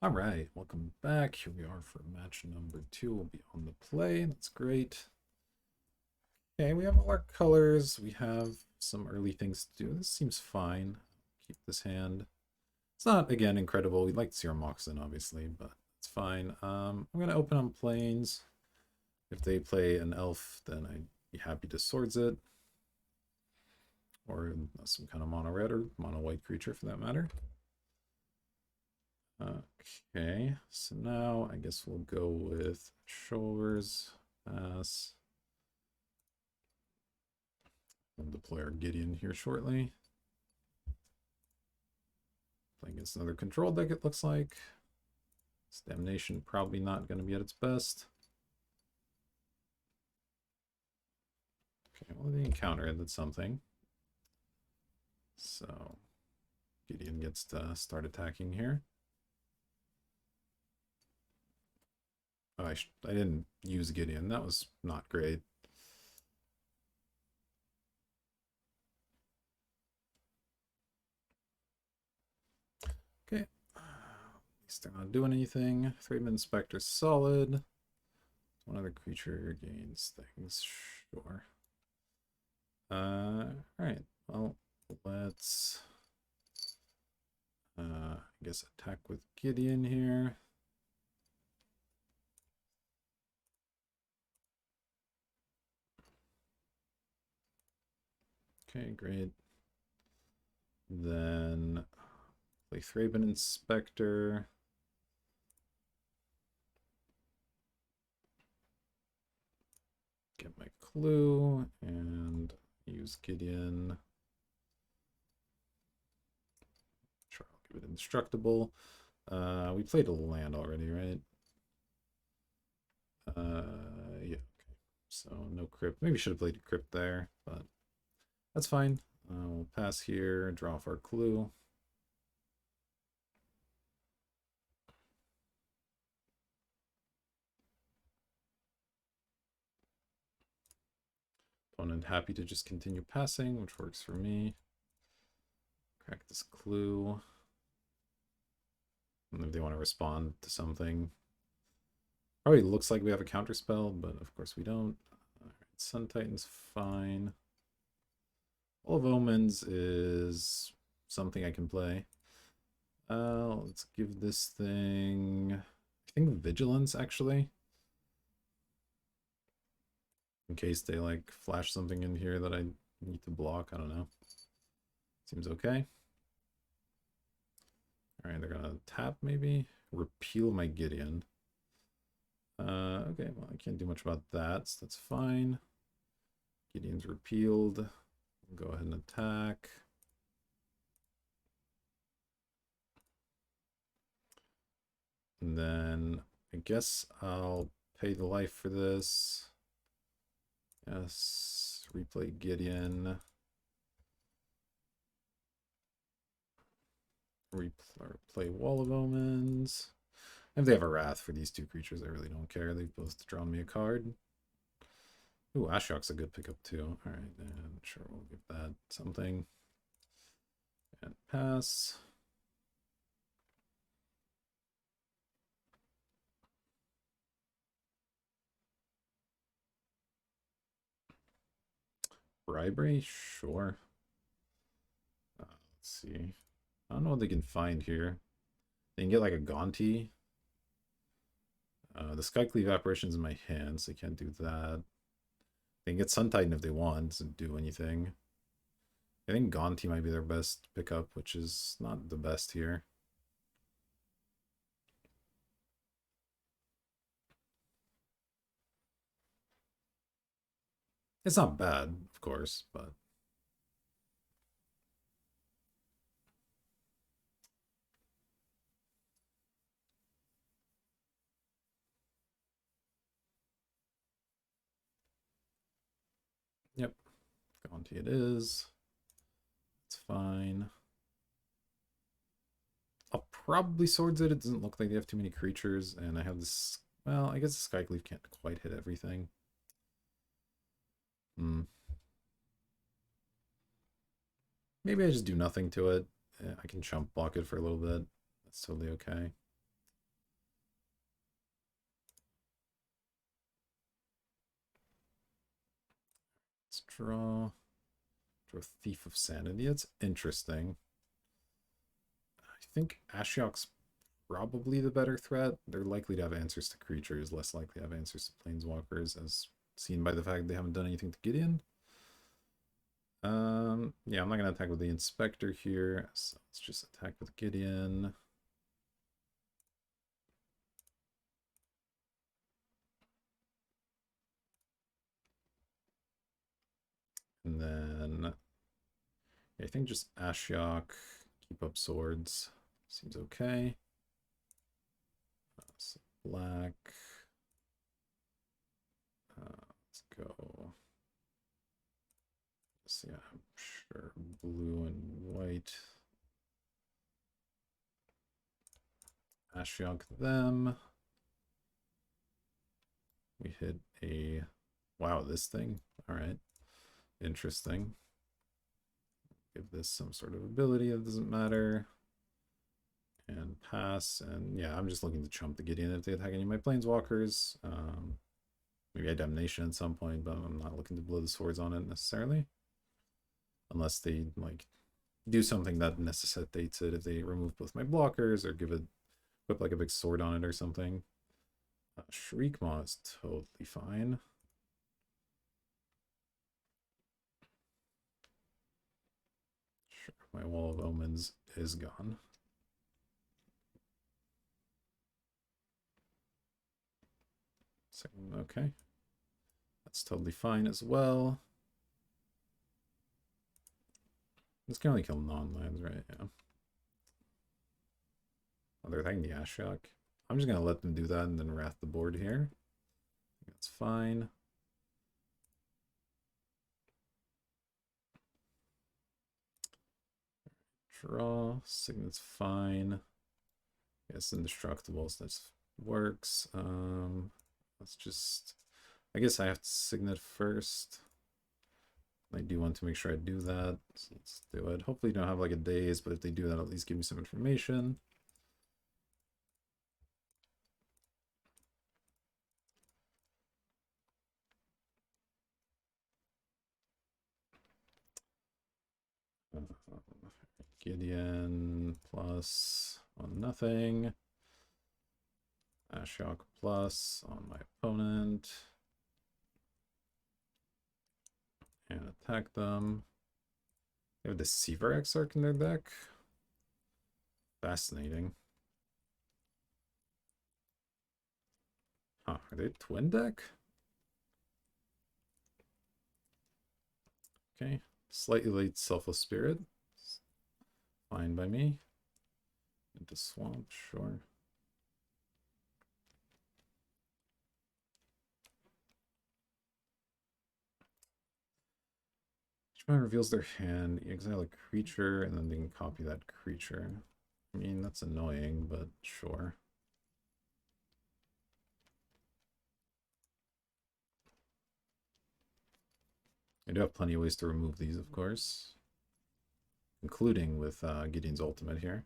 Alright, welcome back. Here we are for match number 2. We'll be on the play. That's great. Okay, we have all our colors. We have some early things to do. This seems fine. Keep this hand. It's not, again, incredible. We'd like to see our Moxen, obviously, but it's fine. I'm going to open on planes. If they play an elf, then I'd be happy to swords it. Or some kind of mono red or mono white creature for that matter. Okay, so now I guess we'll go with shoulders, pass. We'll deploy our Gideon here shortly. Playing against another control deck, it looks like. Damnation probably not going to be at its best. Okay, well, the encounter did something. So Gideon gets to start attacking here. Oh, I didn't use Gideon. That was not great. Okay. At least they're not doing anything. Three-man Spectre solid. One other creature gains things. Sure. Alright. Well, let's I guess attack with Gideon here. Okay, great. Then play Thraben Inspector. Get my clue and use Gideon. Sure, I'll give it indestructible. We played a land already, right? Yeah, okay. So no crypt. Maybe should have played a crypt there, but that's fine. We'll pass here, draw off our clue. Opponent happy to just continue passing, which works for me. Crack this clue. And if they want to respond to something. Probably looks like we have a counter spell, but of course we don't. Alright, Sun Titan's fine. All of Omens is something I can play. Let's give this thing, I think, Vigilance, actually. In case they, like, flash something in here that I need to block. I don't know. Seems okay. Alright, they're gonna tap, maybe? Repeal my Gideon. Okay, well, I can't do much about that, so that's fine. Gideon's repealed. Go ahead and attack. And then I guess I'll pay the life for this. Yes, replay Gideon. Replay Wall of Omens. If they have a Wrath for these two creatures, I really don't care. They've both drawn me a card. Ooh, Ashiok's a good pickup too. Alright, and sure, we'll give that something. And pass. Bribery? Sure. Let's see. I don't know what they can find here. can get like a Gaunty. The Skycleave apparition's in my hand, so I can't do that. They can get Sun Titan if they want, doesn't do anything. I think Gaunty might be their best pickup, which is not the best here. It's not bad, of course, but yep, Gaunty it is. It's fine. I'll probably Swords it. It doesn't look like they have too many creatures, and I have this. Well, I guess the Skycleave can't quite hit everything. Maybe I just do nothing to it. I can chump block it for a little bit. That's totally okay. Let's draw Thief of Sanity. That's interesting. I think Ashiok's probably the better threat. They're likely to have answers to creatures, less likely to have answers to planeswalkers, as seen by the fact they haven't done anything to Gideon. Yeah, I'm not gonna attack with the Inspector here, so let's just attack with Gideon. And then I think just Ashiok, keep up swords. Seems okay. So black. Let's go. Yeah, I'm sure blue and white. Ashiok them. We hit a... Wow, this thing. All right. Interesting. Give this some sort of ability that doesn't matter. And pass. And yeah, I'm just looking to chump the Gideon if they attack any of my planeswalkers. Maybe I Damnation at some point, but I'm not looking to blow the swords on it necessarily. Unless they like do something that necessitates it. If they remove both my blockers or give it, put like a big sword on it or something. Shriekmaw is totally fine. Sure, my Wall of Omens is gone. So, okay. That's totally fine as well. This can only kill non-lands, right? Yeah. Oh, they're attacking the Ashiok. I'm just going to let them do that and then wrath the board here. That's fine. Draw. Signet's fine. It's indestructible, so that works. Let's just... I guess I have to Signet first. I do want to make sure I do that, so let's do it. Hopefully you don't have like a daze, but if they do that, at least give me some information. Gideon plus on nothing. Ashiok plus on my opponent. And attack them. They have Deceiver Exarch in their deck. Fascinating. Huh, are they a twin deck? Okay. Slightly late Selfless Spirit. Fine by me. Into Swamp, sure. Each one reveals their hand, you exile a creature, and then they can copy that creature. I mean, that's annoying, but sure. I do have plenty of ways to remove these, of course. Including with Gideon's ultimate here.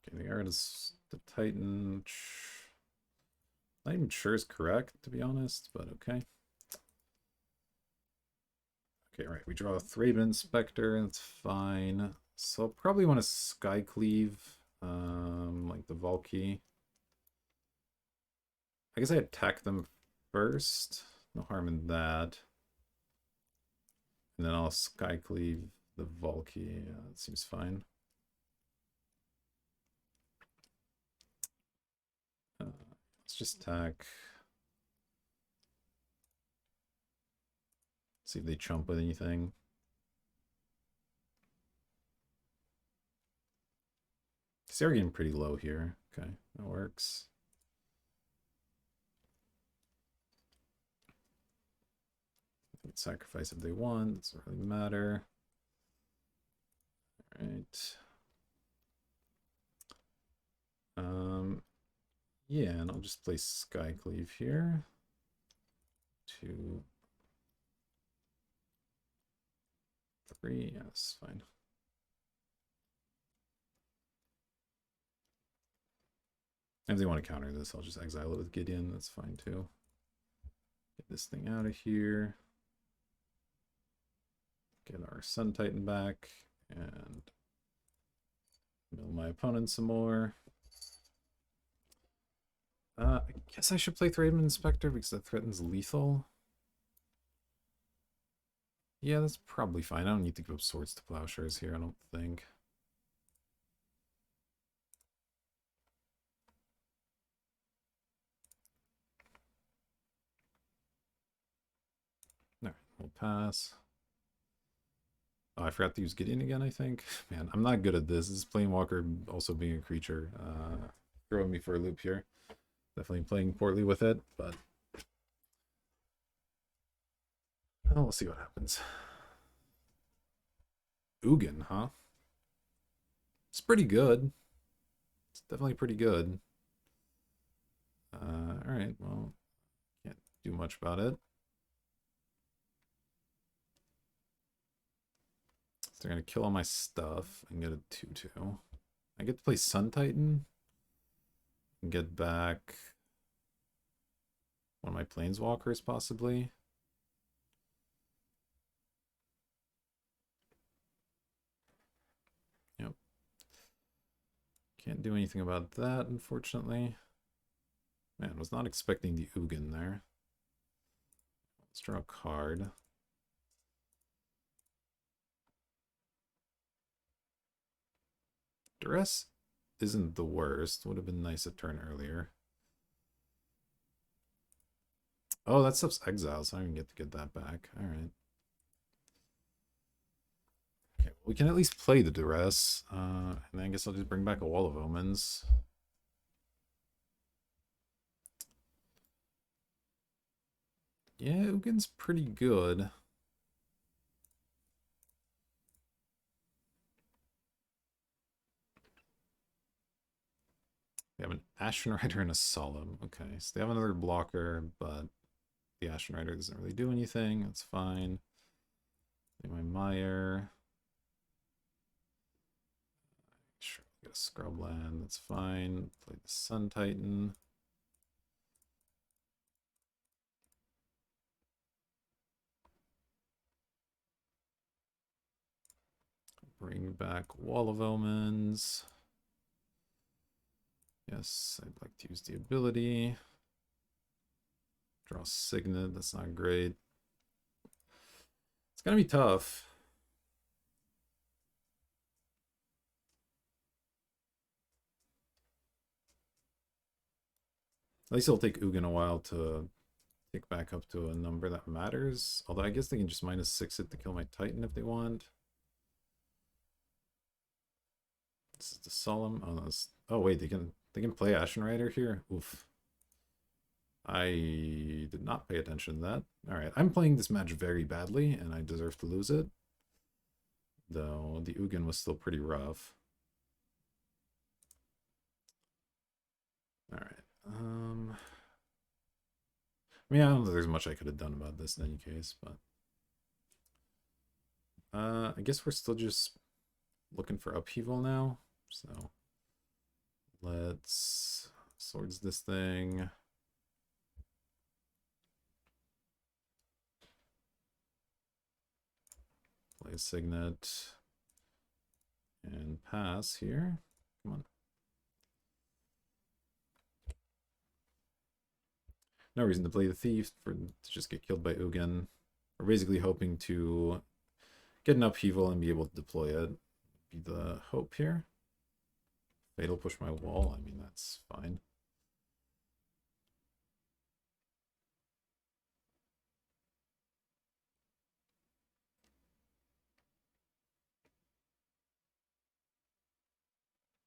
Okay, the art is the Titan. Not even sure is correct, to be honest, but okay. Okay, right. We draw a Thraben Spectre, that's fine. So I'll probably want to Skycleave, like the Valky. I guess I attack them first. No harm in that. And then I'll Skycleave the Valky. Yeah, that seems fine. Let's just attack. See if they chump with anything. They're getting pretty low here. Okay, that works. They can sacrifice if they want. Doesn't really matter. All right. Yeah, and I'll just play Skycleave here. 2, 3. Yeah, that's fine. If they want to counter this, I'll just exile it with Gideon. That's fine too. Get this thing out of here. Get our Sun Titan back. And mill my opponent some more. I guess I should play Thraben Inspector because that threatens lethal. Yeah, that's probably fine. I don't need to give up Swords to Plowshares here, I don't think. Alright, we'll pass. Oh, I forgot to use Gideon again, I think. Man, I'm not good at this. This is Planewalker also being a creature. Throwing me for a loop here. Definitely playing poorly with it, but... oh, we'll see what happens. Ugin, huh? It's pretty good. It's definitely pretty good. Alright, well, can't do much about it. So they're going to kill all my stuff and get a 2/2. I get to play Sun Titan and get back one of my Planeswalkers, possibly. Yep. Can't do anything about that, unfortunately. Man, was not expecting the Ugin there. Let's draw a card. Duress isn't the worst. Would have been nice a turn earlier. Oh, that stuff's exiled, so I don't even get to get that back. Alright. Okay, well, we can at least play the Duress. And then I guess I'll just bring back a Wall of Omens. Yeah, Ugin's pretty good. They have an Ashen Rider and a Solemn. Okay, so they have another blocker, but the Ashen Rider doesn't really do anything. That's fine. Play my Mire. Sure, get a Scrubland. That's fine. Play the Sun Titan. Bring back Wall of Omens. Yes, I'd like to use the ability. Draw Signet, that's not great. It's gonna be tough. At least it'll take Ugin a while to pick back up to a number that matters. Although I guess they can just -6 it to kill my Titan if they want. This is the Solemn. Oh, no, oh wait, they can play Ashen Rider here? Oof. I did not pay attention to that. Alright, I'm playing this match very badly, and I deserve to lose it. Though the Ugin was still pretty rough. Alright. I mean, I don't think there's much I could have done about this in any case, but... I guess we're still just looking for upheaval now. So let's swords this thing. a Signet. And pass here. Come on. No reason to play the Thief to just get killed by Ugin. We're basically hoping to get an upheaval and be able to deploy it. Be the hope here. Fatal push my wall. I mean, that's fine.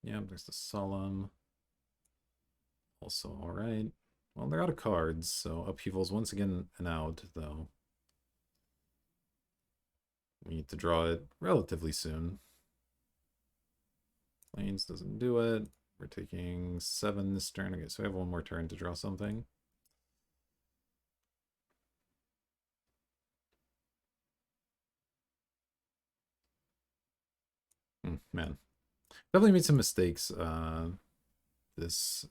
Yeah, there's the Solemn. Also alright. Well, they're out of cards, so upheaval's once again an out, though. We need to draw it relatively soon. Plains doesn't do it. We're taking 7 this turn. Okay, so we have one more turn to draw something. Man. Definitely made some mistakes. It's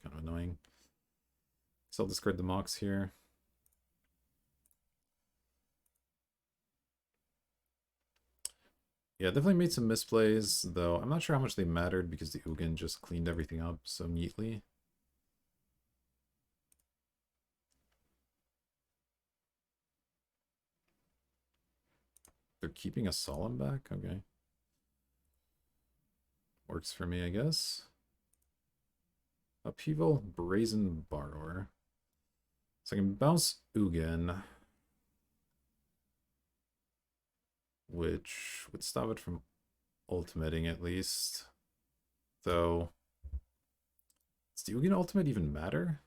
kind of annoying. So I'll discard the Mox here. Yeah, definitely made some misplays, though I'm not sure how much they mattered because the Ugin just cleaned everything up so neatly. They're keeping a Solemn back? Okay. Works for me, I guess. Upheaval, Brazen Borrower. So I can bounce Ugin, which would stop it from ultimating at least. Though, does the Ugin ultimate even matter?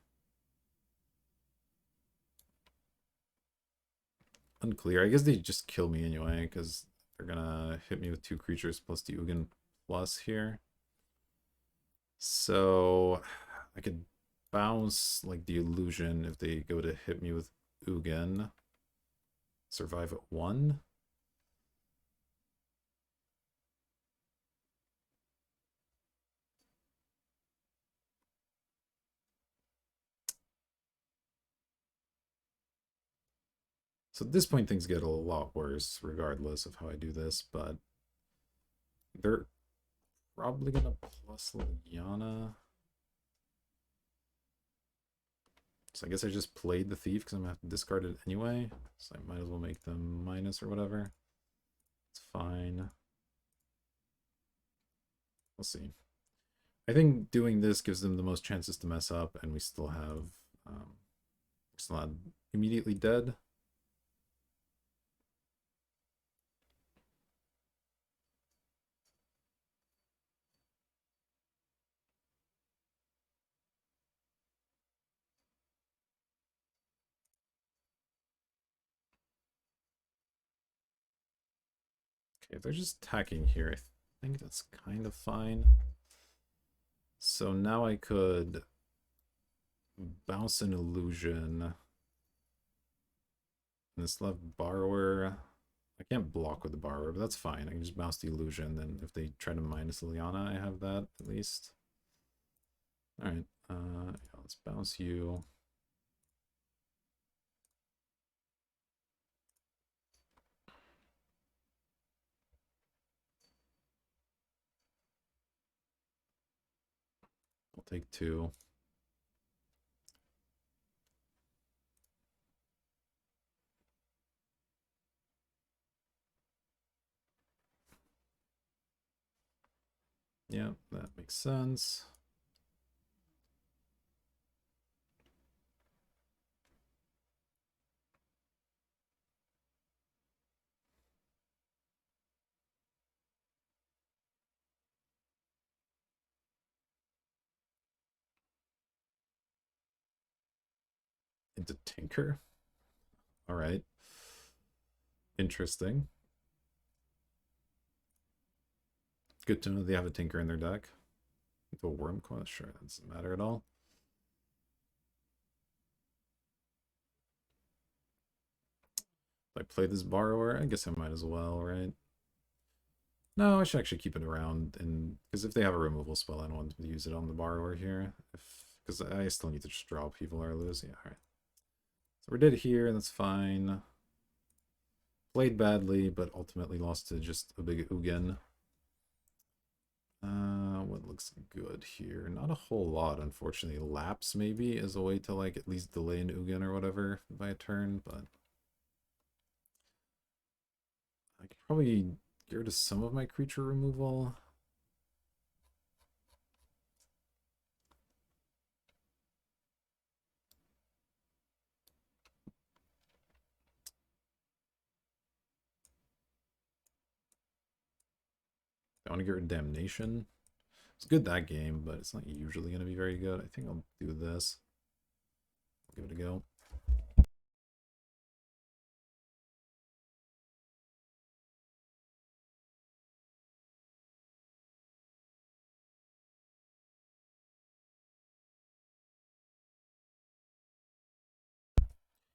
Unclear. I guess they just kill me anyway, because they're gonna hit me with 2 creatures plus the Ugin plus here. So I could bounce like the illusion if they go to hit me with Ugin. Survive at 1. So at this point things get a lot worse regardless of how I do this, but they're probably gonna plus Liliana. So I guess I just played the Thief because I'm gonna have to discard it anyway. So I might as well make them minus or whatever. It's fine. We'll see. I think doing this gives them the most chances to mess up, and we still have still not immediately dead. Okay, if they're just attacking here, I think that's kind of fine. So now I could bounce an illusion. And this left borrower. I can't block with the borrower, but that's fine. I can just bounce the illusion. Then if they try to minus Liliana, I have that at least. Alright, yeah, let's bounce you. I'll take 2. Yeah, that makes sense. Into Tinker. Alright. Interesting. Good to know they have a Tinker in their deck. Into a Worm Coil? Sure, that doesn't matter at all. If I play this Borrower, I guess I might as well, right? No, I should actually keep it around, and because if they have a removal spell, I don't want to use it on the Borrower here. Because I still need to just draw people or lose. Yeah, alright. So we're dead here, and that's fine. played badly, but ultimately lost to just a big Ugin. What looks good here? Not a whole lot, unfortunately. Lapse, maybe, is a way to, like, at least delay an Ugin or whatever by a turn, but I could probably get rid of some of my creature removal. I want to get rid of Damnation. It's good that game, but it's not usually going to be very good. I think I'll do this. I'll give it a go.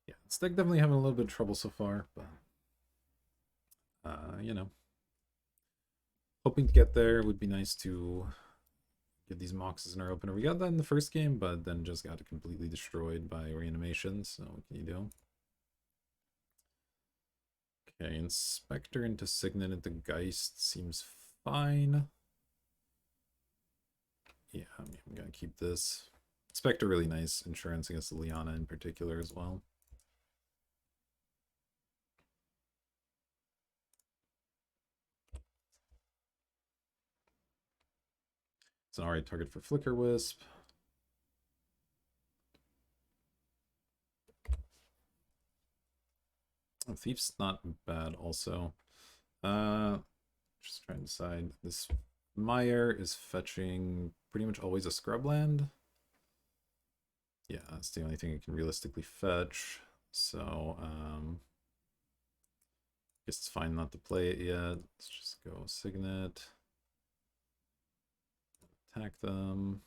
Yeah, it's definitely having a little bit of trouble so far, but you know, hoping to get there. Would be nice to get these Moxes in our opener. We got that in the first game, but then just got completely destroyed by reanimation, so what can you do? Okay, Inspector into Signet into Geist seems fine. Yeah, I mean, I'm gonna keep this. Inspector really nice insurance against Liana in particular as well. It's an alright target for Flicker Wisp. Oh, Thief's not bad also. Just trying to decide. This Meyer is fetching pretty much always a scrubland. Yeah, that's the only thing it can realistically fetch. So, guess it's fine not to play it yet. Let's just go Signet. Attack them.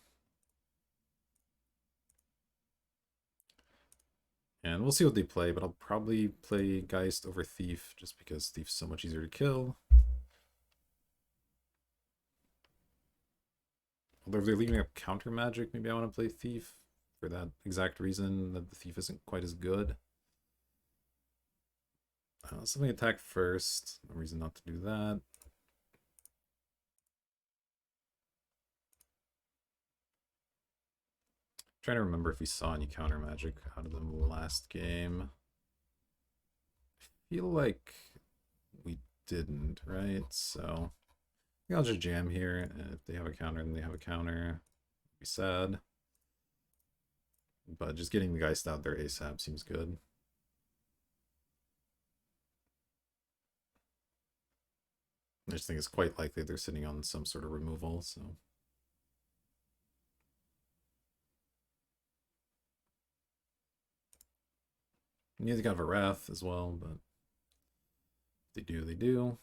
And we'll see what they play, but I'll probably play Geist over Thief just because Thief's so much easier to kill. Although if they're leaving up counter magic, maybe I want to play Thief for that exact reason that the Thief isn't quite as good. Something attack first. No reason not to do that. Trying to remember if we saw any counter magic out of them last game. I feel like we didn't, right? So I'll just jam here. And if they have a counter, then they have a counter. Be sad. But just getting the Geist out there ASAP seems good. I just think it's quite likely they're sitting on some sort of removal, so. Yeah, they got a Wrath as well, but they do, they do.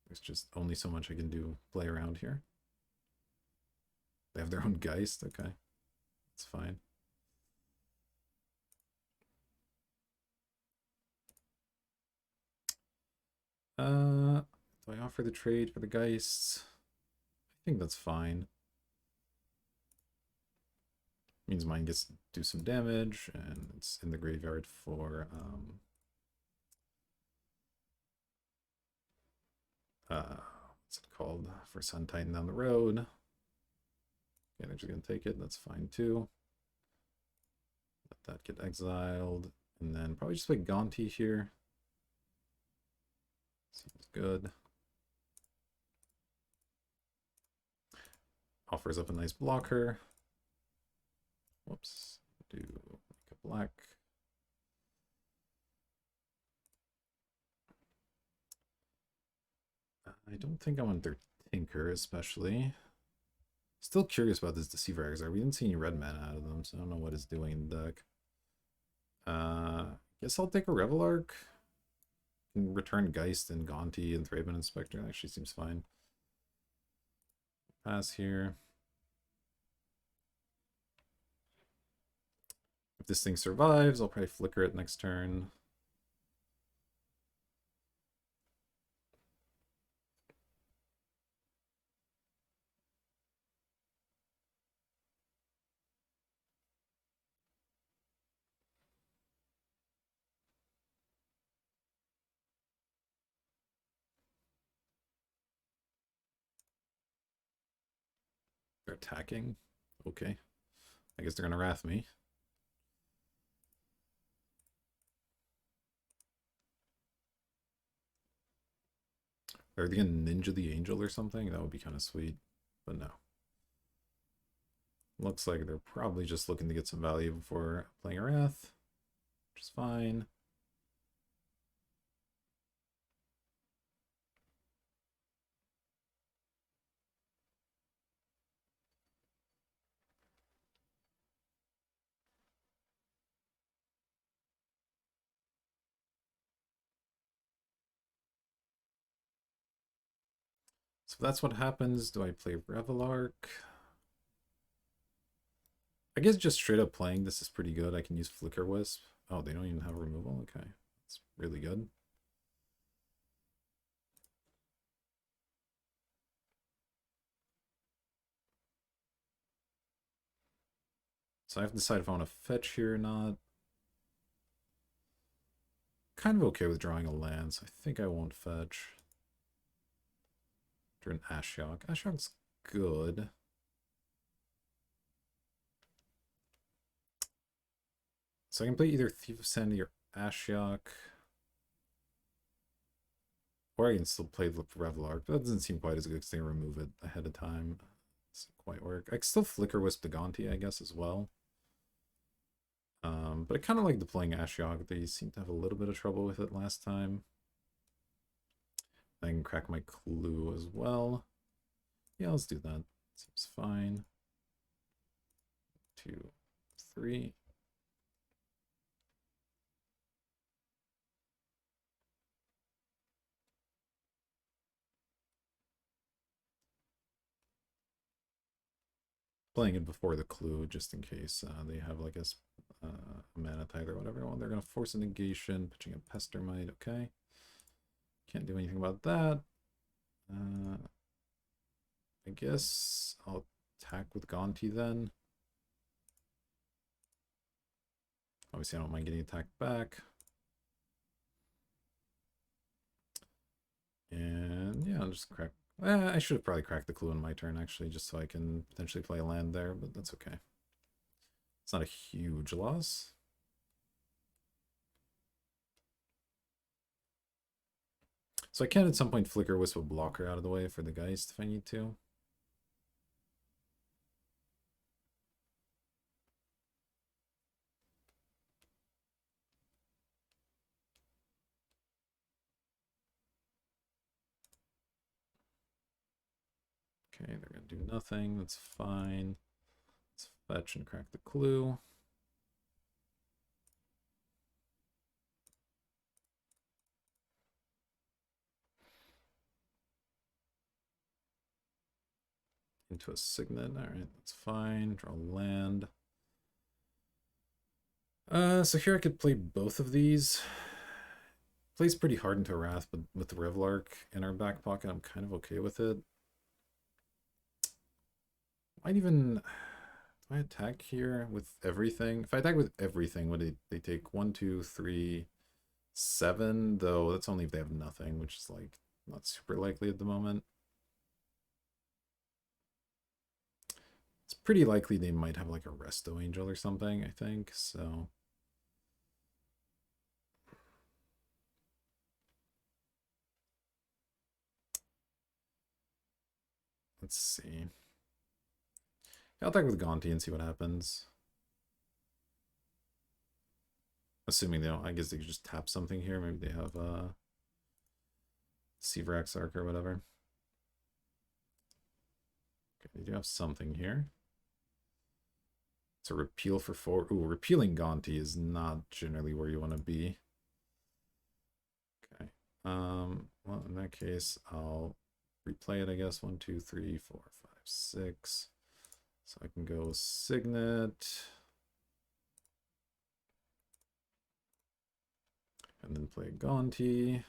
There's just only so much I can do play around here. They have their own Geist, okay. That's fine. Do I offer the trade for the Geists? I think that's fine. Means mine gets to do some damage, and it's in the graveyard for what's it called? For Sun Titan down the road. Okay, they're just gonna take it, that's fine too. Let that get exiled. And then probably just play Gonti here. Seems good. Offers up a nice blocker. Whoops. Do make a black. I don't think I want their Tinker, especially. Still curious about this Deceiver Exile. We didn't see any red mana out of them, so I don't know what it's doing in the deck. Guess I'll take a Revel Arc. Can return Geist and Gonti and Thraben Inspector. That actually seems fine. Pass here. If this thing survives, I'll probably flicker it next turn. They're attacking. Okay. I guess they're gonna wrath me. Are they gonna ninja the angel or something? That would be kind of sweet. But no. Looks like they're probably just looking to get some value before playing a wrath, which is fine. So that's what happens. Do I play Revelark? I guess just straight up playing this is pretty good. I can use Flicker Wisp. Oh, they don't even have removal? Okay. That's really good. So I have to decide if I want to fetch here or not. Kind of okay with drawing a land, so I think I won't fetch. Drew an Ashiok. Ashiok's good. So I can play either Thief of Sanity or Ashiok. Or I can still play the Revelark. That doesn't seem quite as good because they remove it ahead of time. Doesn't quite work. I can still Flicker Wisp the Gonti, I guess, as well. But I kind of like the playing Ashiok. They seem to have a little bit of trouble with it last time. I can crack my Clue as well. Yeah, let's do that. Seems fine. 2, 3. Playing it before the Clue, just in case they have like a mana tithe or whatever. Well, they're going to force a negation, pitching a Pestermite. Okay. Can't do anything about that. I guess I'll attack with Gonti then. Obviously, I don't mind getting attacked back. And yeah, I'll just crack. I should have probably cracked the Clue in my turn, actually, just so I can potentially play a land there, but that's okay. It's not a huge loss. So I can at some point Flicker Wisp a blocker out of the way for the Geist if I need to. Okay, they're going to do nothing. That's fine. Let's fetch and crack the Clue. Into a Signet. Alright, that's fine. Draw land. So here I could play both of these. Plays pretty hard into Wrath, but with the Revelark in our back pocket, I'm kind of okay with it. Might even... Do I attack here with everything? If I attack with everything, would they take 1, 2, 3, 7? Though that's only if they have nothing, which is like not super likely at the moment. It's pretty likely they might have like a Resto Angel or something, I think, so... Let's see. I'll attack with Gonti and see what happens. Assuming they don't, I guess they could just tap something here. Maybe they have Severax Arc or whatever. Okay, they do have something here. It's a repeal for 4. Ooh, repealing Gonti is not generally where you want to be. Okay. Well, in that case, I'll replay it, I guess. 1, 2, 3, 4, 5, 6. So I can go Signet. And then play Gonti.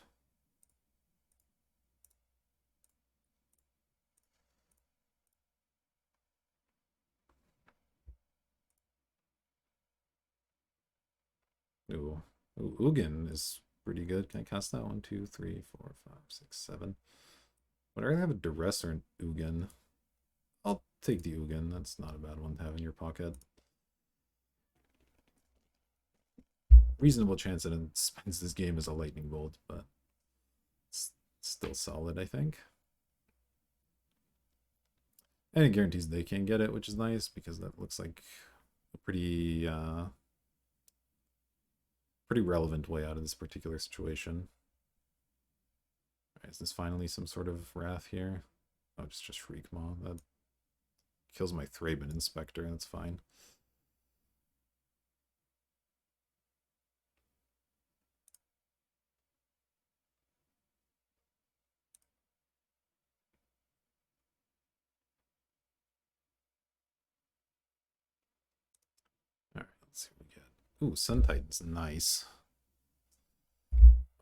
Ooh. Ooh, Ugin is pretty good. Can I cast that? 1, 2, 3, 4, 5, 6, 7. Would I rather have a Duress or an Ugin? I'll take the Ugin. That's not a bad one to have in your pocket. Reasonable chance that it spends this game as a lightning bolt, but it's still solid, I think. And it guarantees they can't get it, which is nice because that looks like a pretty pretty relevant way out of this particular situation. Right, is this finally some sort of wrath here? Oh, it's just Shriek Maw. That kills my Thraben Inspector, that's fine. Alright, let's see what we get. Ooh, Sun Titan's nice.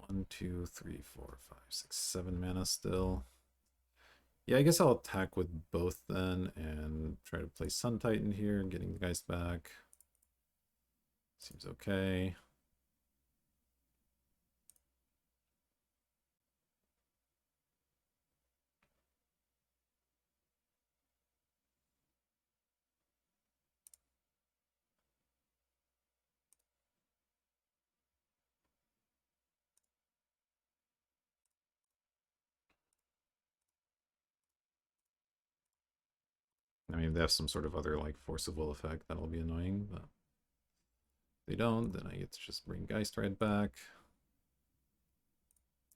1, 2, 3, 4, 5, 6, 7 mana still. Yeah, I guess I'll attack with both then and try to play Sun Titan here, getting the guys back. Seems okay. I mean, if they have some sort of other like force of will effect, that'll be annoying, but if they don't, then I get to just bring Geist back.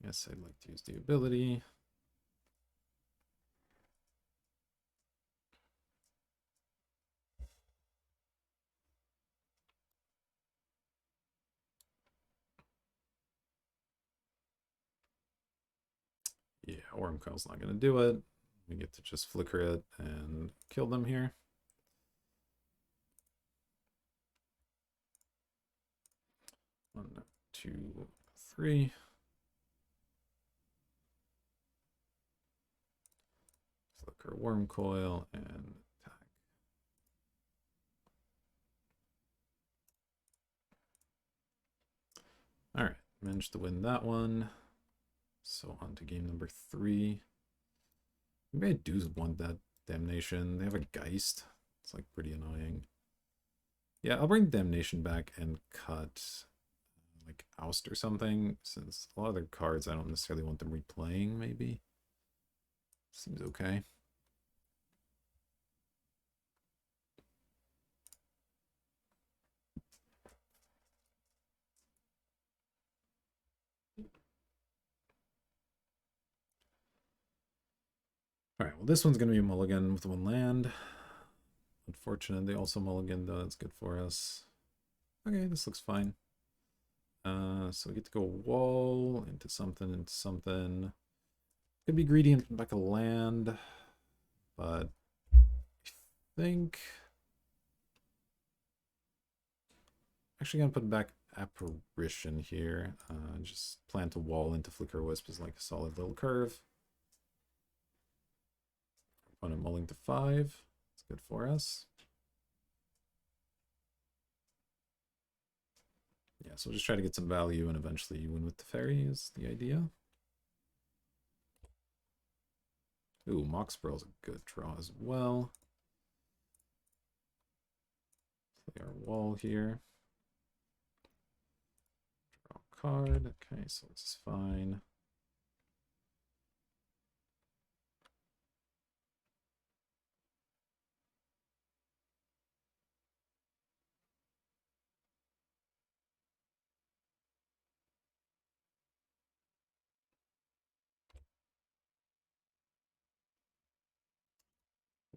Yes, I'd like to use the ability. Yeah, Ormcoil's not going to do it. We get to just flicker it and kill them here. One, two, three. Flicker Wormcoil and attack. Alright, managed to win that one. So on to game number 3. Maybe I do want that Damnation. They have a Geist. It's like pretty annoying. Yeah, I'll bring Damnation back and cut like Oust or something, since a lot of their cards I don't necessarily want them replaying, maybe. Seems okay. Alright, well this one's going to be a mulligan with 1 land. Unfortunate, they also mulligan though, that's good for us. Okay, this looks fine. So we get to go wall into something, into something. Could be greedy and put back a land, but I think actually gonna put back Apparition here. Just plant a wall into Flicker Wisp is like a solid little curve. Opponent mulling to 5. It's good for us. Yeah, so we'll just try to get some value and eventually you win with the fairy is the idea. Ooh, Mox Pearl's a good draw as well. Play our wall here. Draw a card. Okay, so this is fine.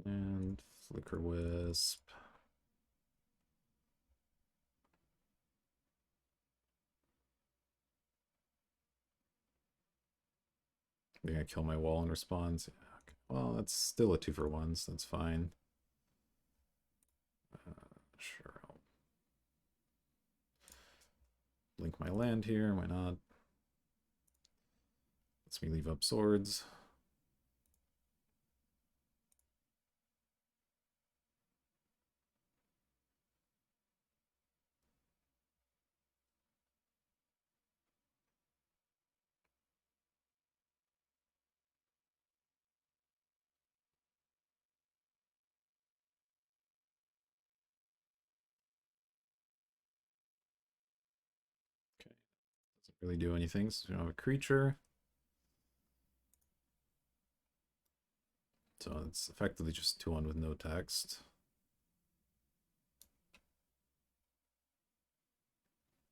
And Flicker Wisp. They're gonna kill my wall in response. Yeah, okay. Well, that's still a 2 for 1, so that's fine. Sure, I'll blink my land here. Why not? Lets me leave up swords. really do anything, so we don't have a creature. So it's effectively just 2-1 with no text.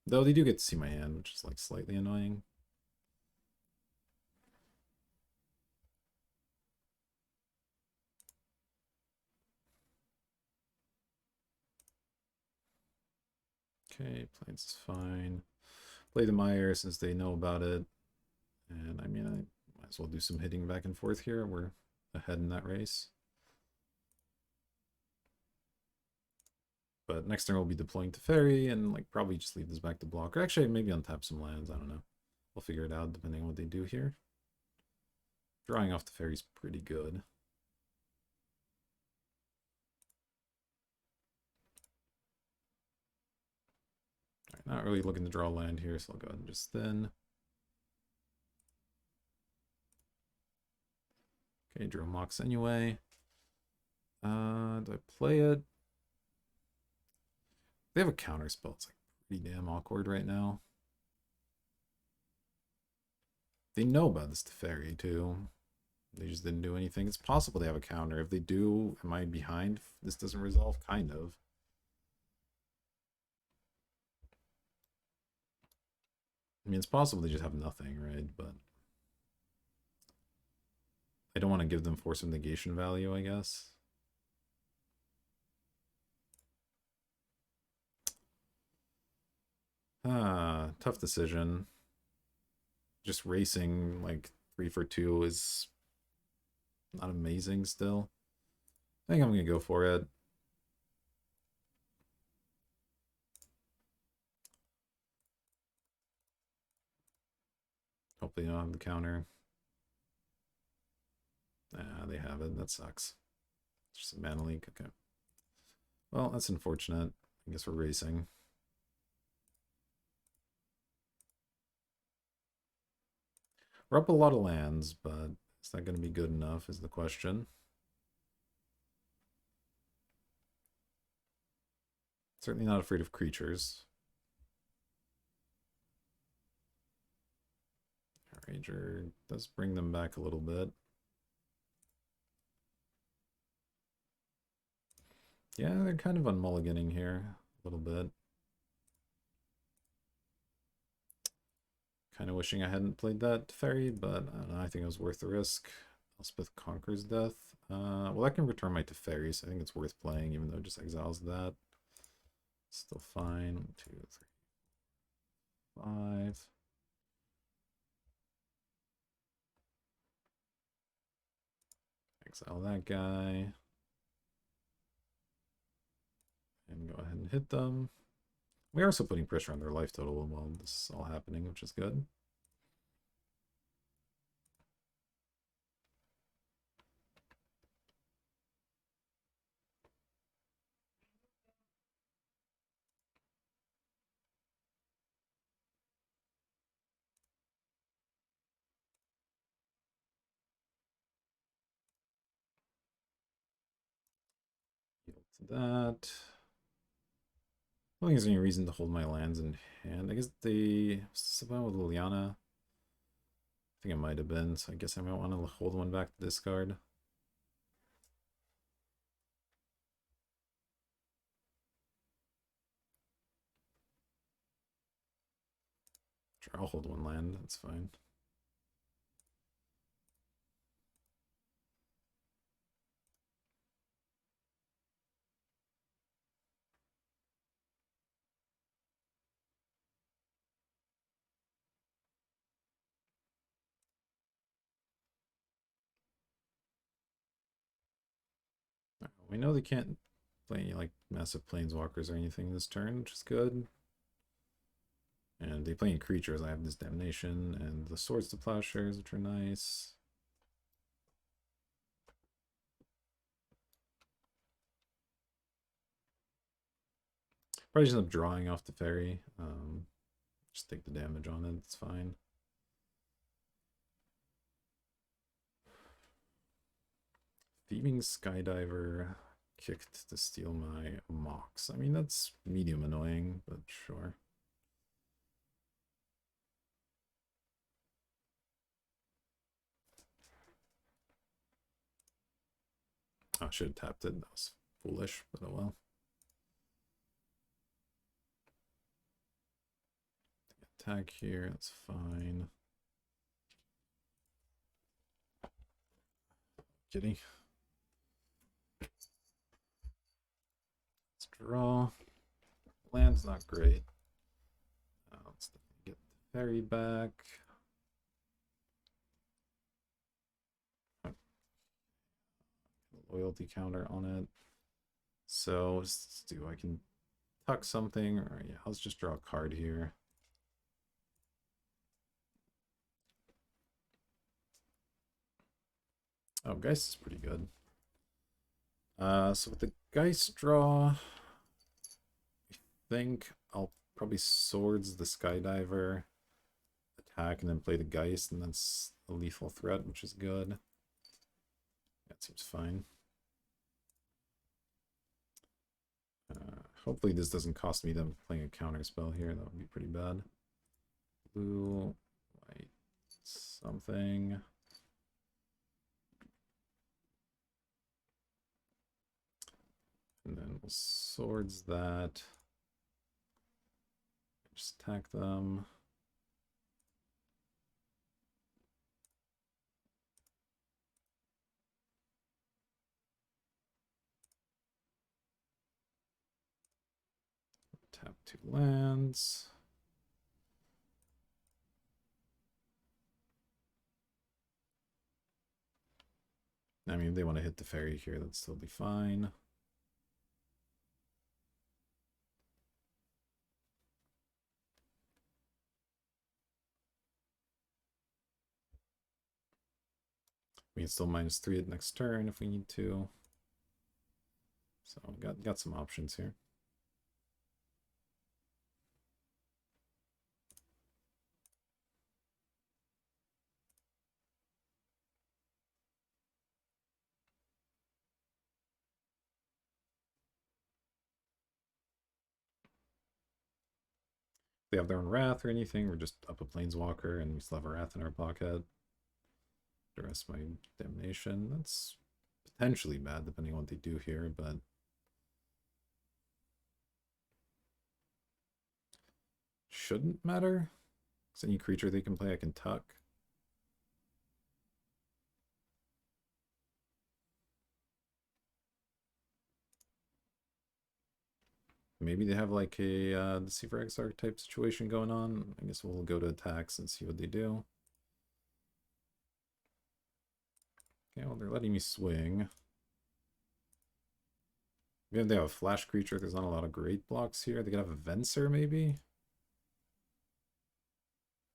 Though they do get to see my hand, which is like slightly annoying. Okay, plains is fine. Play the Meyer since they know about it. And I mean, I might as well do some hitting back and forth here. We're ahead in that race. But next turn we'll be deploying to Ferry and like probably just leave this back to block. Or actually maybe untap some lands, I don't know. We'll figure it out depending on what they do here. Drawing off the Ferry's pretty good. All right, not really looking to draw land here, so I'll go ahead and just thin. Okay, draw Mox anyway. Do I play it? They have a counter spell. It's like pretty damn awkward right now. They know about this Teferi too. They just didn't do anything. It's possible they have a counter. If they do, am I behind if this doesn't resolve? Kind of. I mean, it's possible they just have nothing, right? But I don't want to give them force of negation value, I guess. Tough decision. Just racing like 3 for 2 is not amazing still. I think I'm gonna go for it. Hopefully they don't have the counter. Ah, they have it. That sucks. It's just a mana leak. Okay. Well, that's unfortunate. I guess we're racing. We're up a lot of lands, but is that going to be good enough is the question. Certainly not afraid of creatures. Ranger does bring them back a little bit. Yeah, they're kind of unmulliganing here a little bit. Kind of wishing I hadn't played that Fairy, but I don't know, I think it was worth the risk. Elspeth Conquers Death. Well, I can return my Teferi, so I think it's worth playing, even though it just exiles that. Still fine. 1, 2, 3, 5. Exile that guy. And go ahead and hit them. We are also putting pressure on their life total while this is all happening, which is good. Yield to that. I don't think there's any reason to hold my lands in hand. I guess they somehow with Liliana. I think it might have been, so I guess I might want to hold one back to discard. Sure, I'll hold one land, that's fine. We know they can't play any like massive planeswalkers or anything this turn, which is good. And they play any creatures. I have this Damnation and the Swords to Plowshares, which are nice. Probably just end up drawing off the Fairy. Just take the damage on it, it's fine. Thieving Skydiver kicked to steal my Mox. I mean, that's medium annoying, but sure. Oh, I should have tapped it. That was foolish, but oh well. Attack here, that's fine. Kitty. Let's draw. Land's not great. Let's get the ferry back. Loyalty counter on it. So let's do, I can tuck something, or yeah, let's just draw a card here. Oh, Geist is pretty good. So with the Geist draw, I think I'll probably Swords the Skydiver, attack, and then play the Geist, and that's a lethal threat, which is good. That seems fine. Hopefully this doesn't cost me them playing a counter spell here. That would be pretty bad. Blue, white, something. And then we'll Swords that. Just attack them. Tap 2 lands. I mean, if they want to hit the ferry here, that'd still be fine. We can still -3 at next turn if we need to. So got some options here. If they have their own Wrath or anything, we're just up a Planeswalker and we still have a Wrath in our pocket. The rest of my Damnation. That's potentially bad depending on what they do here, but shouldn't matter. Because any creature they can play, I can tuck. Maybe they have like a Deceiver Exarch type situation going on. I guess we'll go to attacks and see what they do. Okay, well, they're letting me swing. Maybe if they have a flash creature, there's not a lot of great blocks here. They could have a Venser, maybe?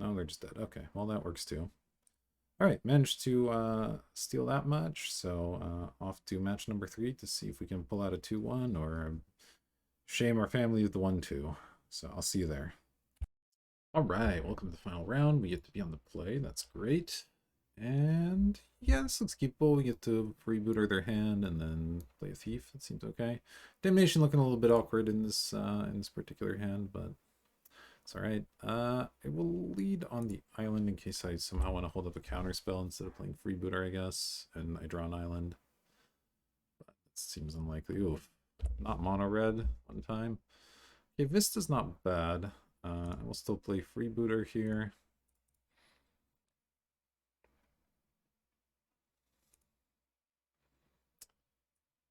No, they're just dead. Okay, well, that works too. All right, managed to steal that much. So off to match number 3 to see if we can pull out a 2-1 or shame our family with the 1-2. So I'll see you there. All right, welcome to the final round. We get to be on the play. That's great. And yeah, this looks keepable. We get to freebooter their hand and then play a thief. It seems okay. Damnation looking a little bit awkward in this particular hand, but it's all right. It will lead on the island in case I somehow want to hold up a counter spell instead of playing freebooter, I guess, and I draw an island. But it seems unlikely. Oof, not mono red one time. Okay, Vista's not bad. I will still play freebooter here.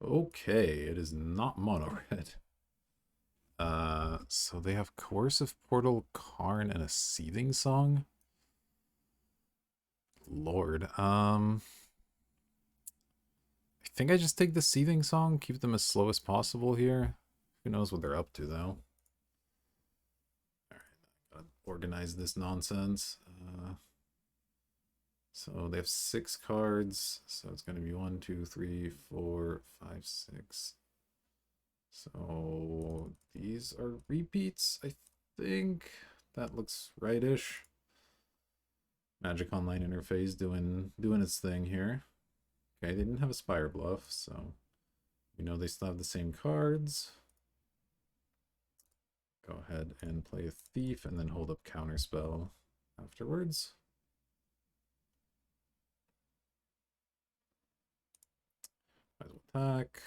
Okay, it is not mono red. So they have Coercive Portal, Karn, and a Seething Song. Lord, I think I just take the Seething Song, keep them as slow as possible here. Who knows what they're up to, though. Alright, gotta organize this nonsense. So they have 6 cards, so it's going to be 1, 2, 3, 4, 5, 6. So these are repeats, I think. That looks right-ish. Magic Online interface doing its thing here. Okay, they didn't have a Spire Bluff, so we know they still have the same cards. Go ahead and play a Thief and then hold up Counterspell afterwards. Might as well attack.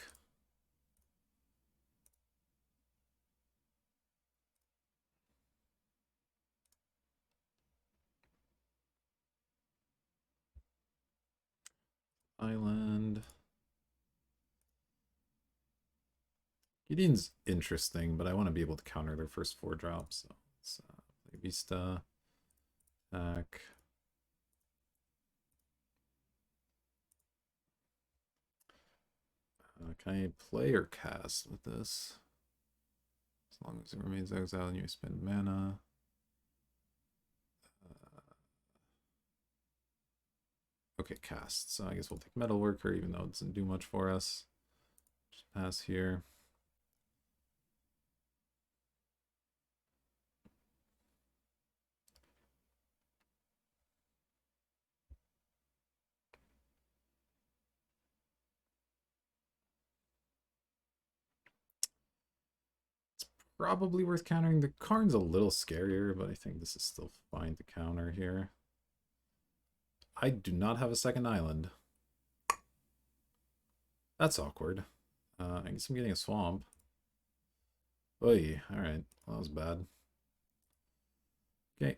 Island. Gideon's interesting, but I want to be able to counter their first 4 drops. So let's play Vista. Attack. Can I play or cast with this? As long as it remains exiled and you spend mana. Okay, cast. So I guess we'll take Metal Worker, even though it doesn't do much for us. Just pass here. Probably worth countering. The Karn's a little scarier, but I think this is still fine to counter here. I do not have a second island. That's awkward. I guess I'm getting a swamp. Oy, alright. Well, that was bad. Okay.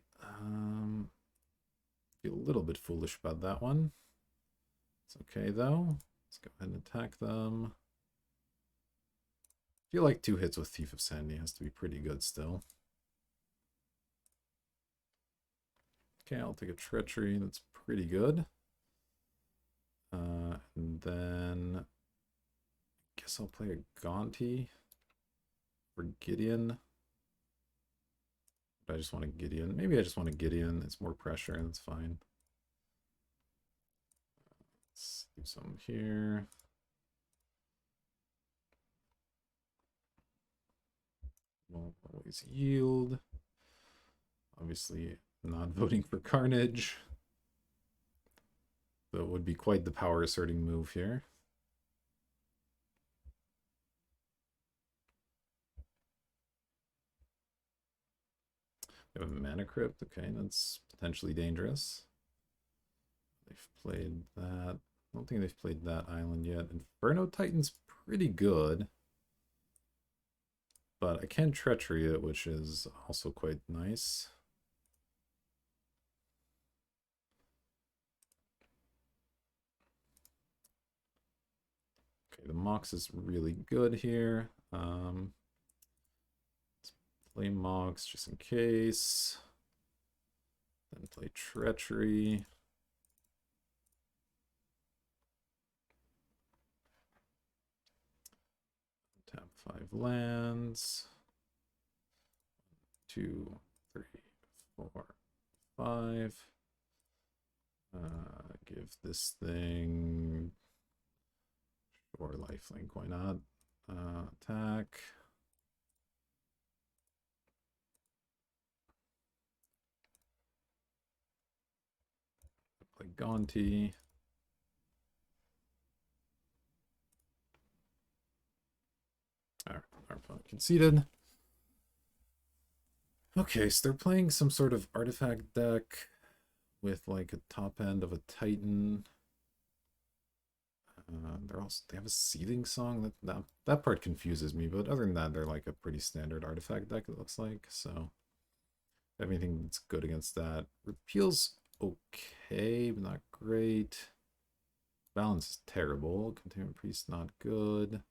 Feel a little bit foolish about that one. It's okay, though. Let's go ahead and attack them. I feel like 2 hits with Thief of Sandy has to be pretty good still. Okay, I'll take a Treachery. That's pretty good. And then I guess I'll play a Gaunty for Gideon. But I just want a Gideon. Maybe I just want a Gideon. It's more pressure and it's fine. Let's do some here. Won't always yield. Obviously not voting for Carnage. That would be quite the power asserting move here. We have a Mana Crypt. Okay, that's potentially dangerous. They've played that. I don't think they've played that island yet. Inferno Titan's pretty good. But I can Treachery it, which is also quite nice. Okay, the Mox is really good here. Let's play Mox just in case. Then play Treachery. Tap 5 lands. 2, 3, 4, 5. Give this thing or lifelink, why not? Attack. Play Gaunty. Alright, our opponent conceded. Okay, so they're playing some sort of artifact deck with like a top end of a Titan. They have a Seething Song. That part confuses me, but other than that, they're like a pretty standard artifact deck, it looks like. So everything that's good against that. Repeal's okay, but not great. Balance is terrible. Containment Priest not good.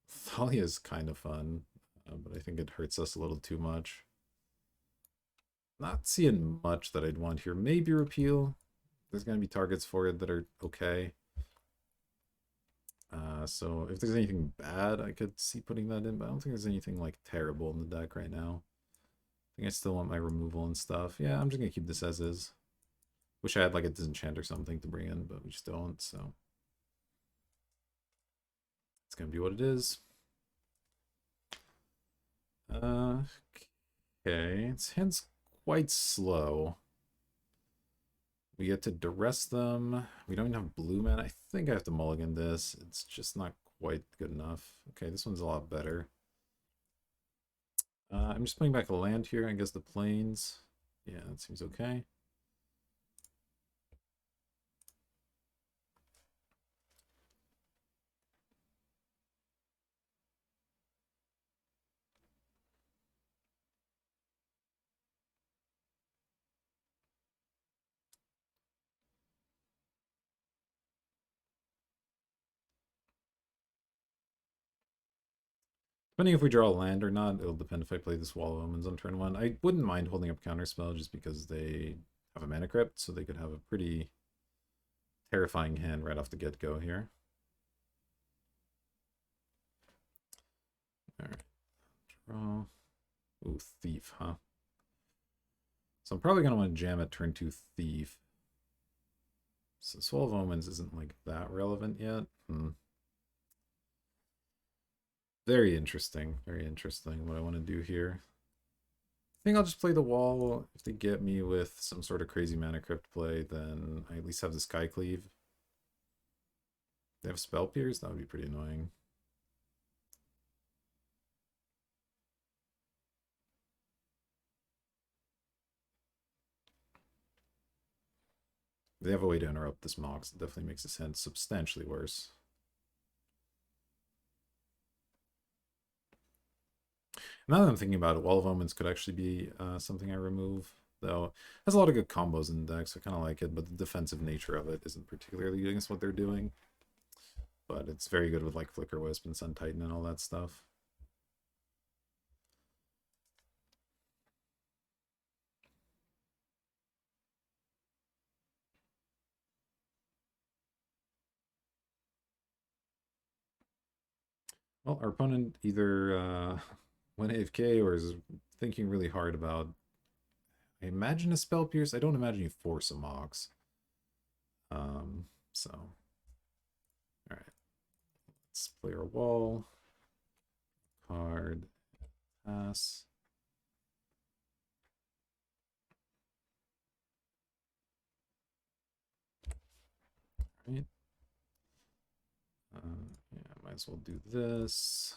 Thalia is kind of fun, but I think it hurts us a little too much. Not seeing much that I'd want here. Maybe Repeal. There's going to be targets for it that are okay. So if there's anything bad, I could see putting that in, but I don't think there's anything like terrible in the deck right now. I think I still want my removal and stuff. Yeah, I'm just going to keep this as is. Wish I had like a disenchant or something to bring in, but we just don't, so. It's going to be what it is. Okay, its hand's quite slow. We get to duress them. We don't even have blue mana. I think I have to mulligan this. It's just not quite good enough. Okay, this one's a lot better. I'm just playing back a land here. I guess the plains. Yeah, that seems okay. Depending if we draw a land or not, it'll depend if I play this Wall of Omens on turn 1. I wouldn't mind holding up Counterspell just because they have a mana crypt, so they could have a pretty terrifying hand right off the get-go here. Alright, draw. Ooh, Thief, huh? So I'm probably going to want to jam at turn 2 Thief. So Wall of Omens isn't like that relevant yet. Very interesting. Very interesting what I want to do here. I think I'll just play the wall. If they get me with some sort of crazy mana crypt play, then I at least have the Sky Cleave. They have Spell Pierce? That would be pretty annoying. They have a way to interrupt this Mox. It definitely makes this hand substantially worse. Now that I'm thinking about it, Wall of Omens could actually be something I remove. Though it has a lot of good combos in the deck, so I kind of like it, but the defensive nature of it isn't particularly against what they're doing. But it's very good with like Flicker Wisp and Sun Titan and all that stuff. Well, our opponent either went AFK or is thinking really hard about. I imagine a Spell Pierce. I don't imagine you force a Mox. So, all right, let's play our wall card. Pass. Right. Yeah, might as well do this.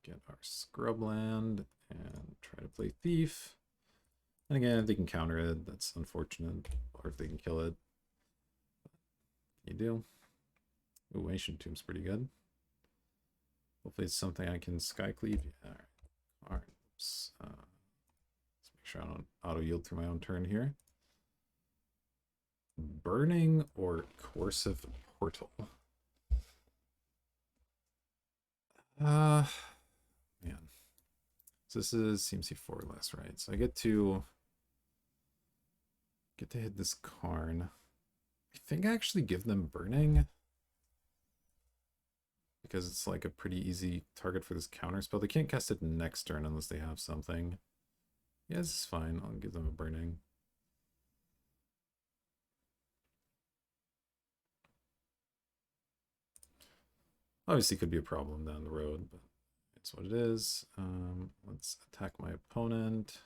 Get our scrubland and try to play thief. And again, if they can counter it, that's unfortunate. Or if they can kill it. You do. Ooh, Ancient Tomb's pretty good. Hopefully it's something I can Sky Cleave. Yeah, all right. Oops. Let's make sure I don't auto yield through my own turn here. Burning or Coercive Portal? Man. So this is CMC4 less, right? So I get to hit this Karn. I think I actually give them Burning. Because it's like a pretty easy target for this counter spell. They can't cast it next turn unless they have something. Yeah, this is fine. I'll give them a Burning. Obviously could be a problem down the road, but it's what it is. Let's attack my opponent.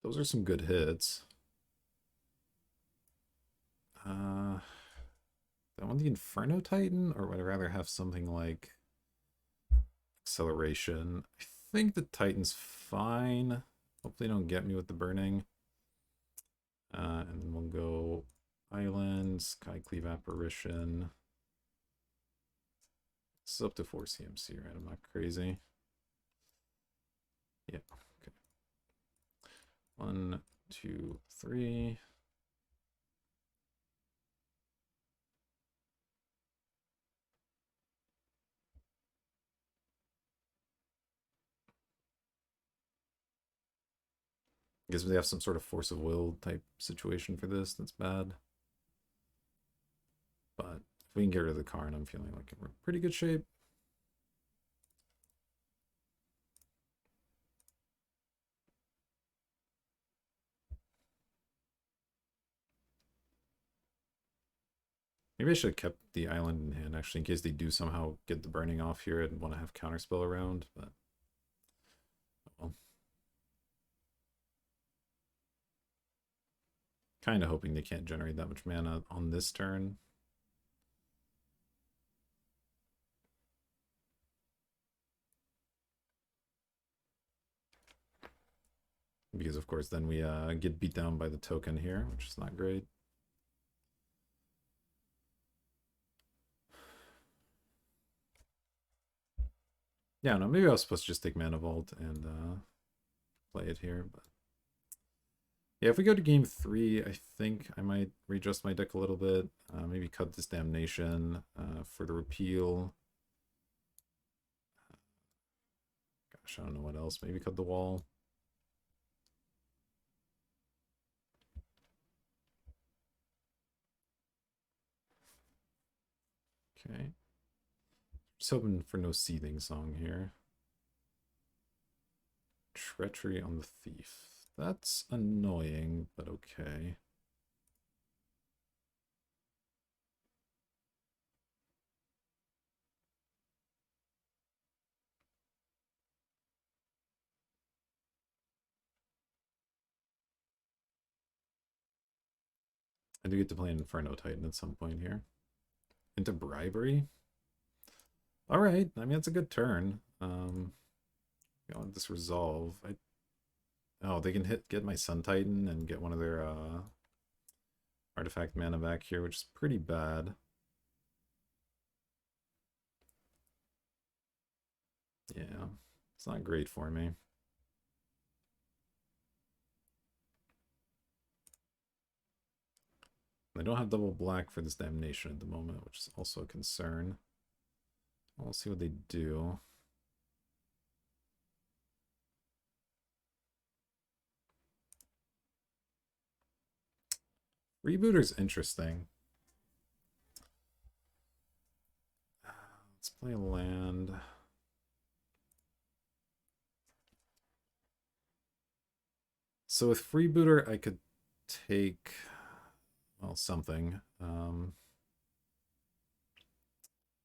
Those are some good hits. I want the Inferno Titan, or would I rather have something like Acceleration? I think the Titan's fine. Hopefully they don't get me with the Burning. And then we'll go Island, Sky Cleave Apparition. This is up to 4 CMC, right? I'm not crazy. Yeah, okay. 1, 2, 3. I guess they have some sort of force of will type situation for this. That's bad. But if we can get rid of the Karn, I'm feeling like we're in pretty good shape. Maybe I should have kept the island in hand, actually, in case they do somehow get the burning off here and want to have counterspell around, but well. Kind of hoping they can't generate that much mana on this turn. Because, of course, then we get beat down by the token here, which is not great. Yeah, no, maybe I was supposed to just take Mana Vault and play it here, but yeah, if we go to game 3, I think I might readjust my deck a little bit. Maybe cut this Damnation for the repeal. Gosh, I don't know what else. Maybe cut the wall. Okay. Just hoping for no Seething Song here. Treachery on the Thief. That's annoying, but okay. I do get to play an Inferno Titan at some point here. Into Bribery? Alright, I mean, it's a good turn. I want this resolve. Oh, they can get my Sun Titan and get one of their artifact mana back here, which is pretty bad. Yeah, it's not great for me. I don't have double black for this Damnation at the moment, which is also a concern. We'll see what they do. Rebooter's interesting. Let's play a land. So with Freebooter, I could take, well, something. Of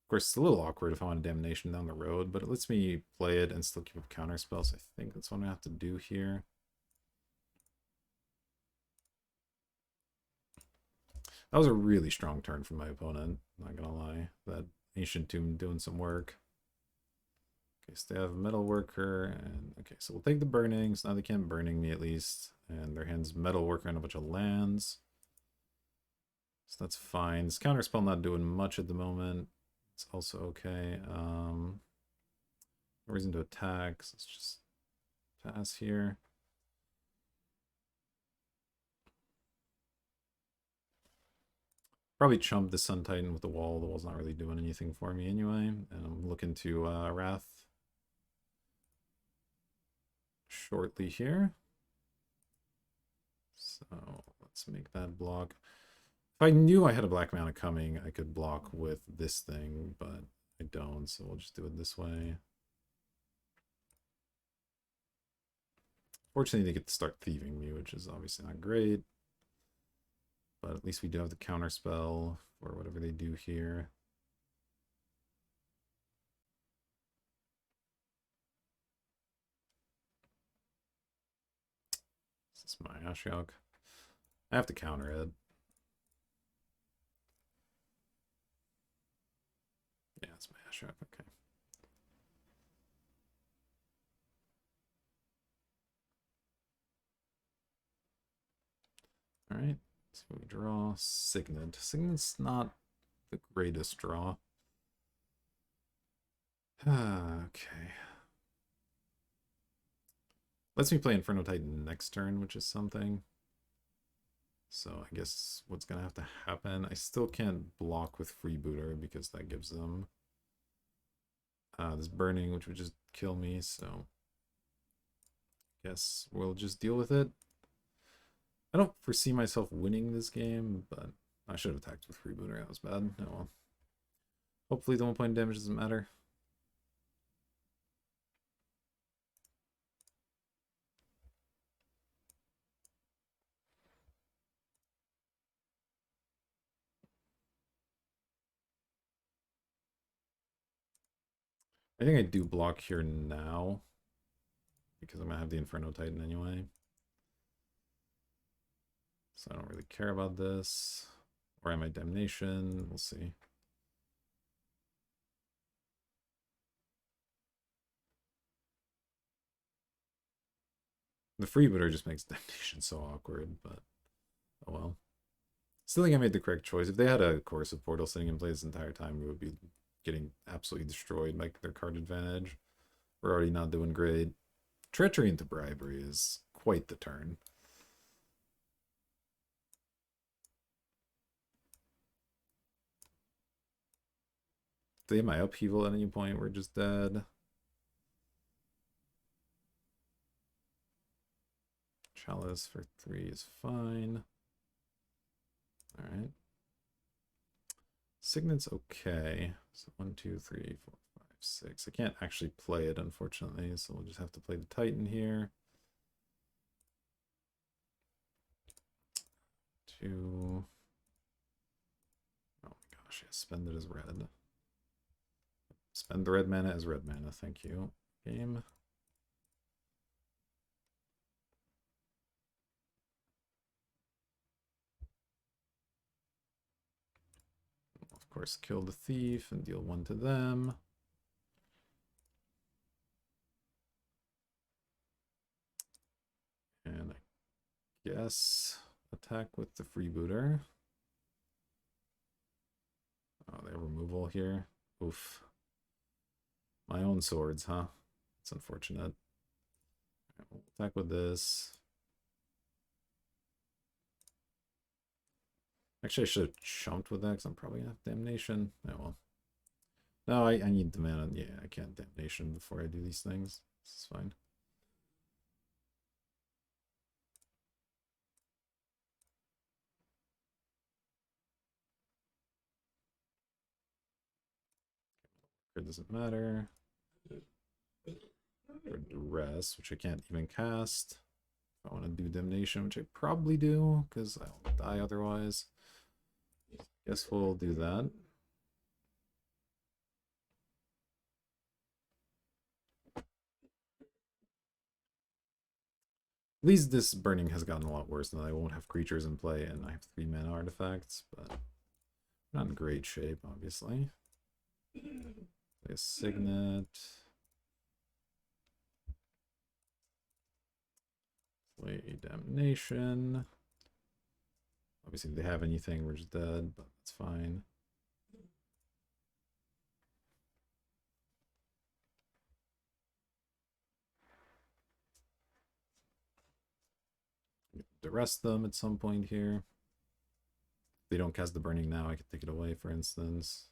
course, it's a little awkward if I want a Damnation down the road, but it lets me play it and still keep up counter spells. I think that's what I have to do here. That was a really strong turn from my opponent, not gonna lie. That Ancient Tomb doing some work. Okay, so they have Metal Worker, and okay, so we'll take the Burnings. Now they can't Burning me at least. And their hand's Metal Worker and a bunch of lands. So that's fine. This counterspell not doing much at the moment. It's also okay. No reason to attack, so let's just pass here. Probably chump the Sun Titan with the wall. The wall's not really doing anything for me anyway. And I'm looking to Wrath shortly here. So let's make that block. If I knew I had a black mana coming, I could block with this thing, but I don't, so we'll just do it this way. Fortunately, they get to start thieving me, which is obviously not great. But at least we do have the counter spell for whatever they do here. This is my Ashiok. I have to counter it. Yeah, it's my Ashiok, okay. Alright, so we draw Signet. Signet's not the greatest draw. Okay. Lets me play Inferno Titan next turn, which is something. So I guess what's going to have to happen, I still can't block with Freebooter because that gives them this Burning, which would just kill me, so guess we'll just deal with it. I don't foresee myself winning this game, but I should have attacked with Freebooter. That was bad. Oh well. Hopefully the 1 point damage doesn't matter. I think I do block here now because I'm going to have the Inferno Titan anyway. So I don't really care about this. Or am I Damnation? We'll see. The Freebooter just makes Damnation so awkward, but oh well. Still think I made the correct choice. If they had a Chorus of Portal sitting in play this entire time, we would be getting absolutely destroyed by their card advantage. We're already not doing great. Treachery into bribery is quite the turn. If they have my upheaval at any point, we're just dead. Chalice for 3 is fine. Alright. Signet's okay. So 1, 2, 3, 4, 5, 6. I can't actually play it, unfortunately, so we'll just have to play the Titan here. 2. Oh my gosh, yeah, spend it as red. Spend the red mana as red mana, thank you. Game. Of course, kill the thief and deal 1 to them. And I guess attack with the freebooter. Oh, they have removal here. Oof. My own swords, huh? It's unfortunate. Right, we'll attack with this. Actually, I should have jumped with that because I'm probably gonna have damnation. Oh well. No, I need the mana. Yeah, I can't damnation before I do these things. This is fine. It doesn't matter. Or duress, which I can't even cast. If I want to do damnation, which I probably do, because I'll die otherwise. Guess we'll do that. At least this burning has gotten a lot worse, and I won't have creatures in play, and I have 3 mana artifacts, but not in great shape, obviously. Play a Signet. Play a Damnation. Obviously, if they have anything, we're just dead, but that's fine. Arrest them at some point here. If they don't cast the burning now, I could take it away, for instance.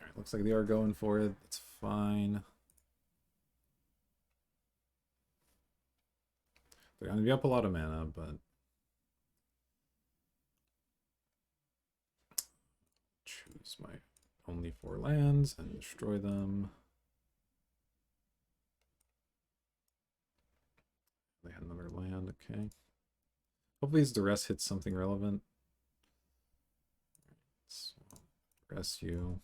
Alright, looks like they are going for it. It's fine. They're going to be up a lot of mana, but choose my only 4 lands and destroy them. They had another land, okay. Hopefully his duress hits something relevant. So, duress you.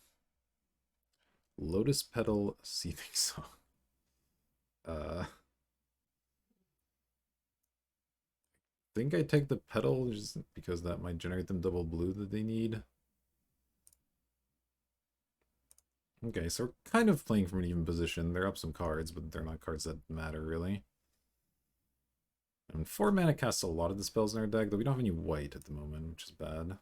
Lotus Petal Seething Song. Think I take the petal just because that might generate them double blue that they need. Okay, so we're kind of playing from an even position. They're up some cards, but they're not cards that matter, really. And 4 mana casts a lot of the spells in our deck, though we don't have any white at the moment, which is bad.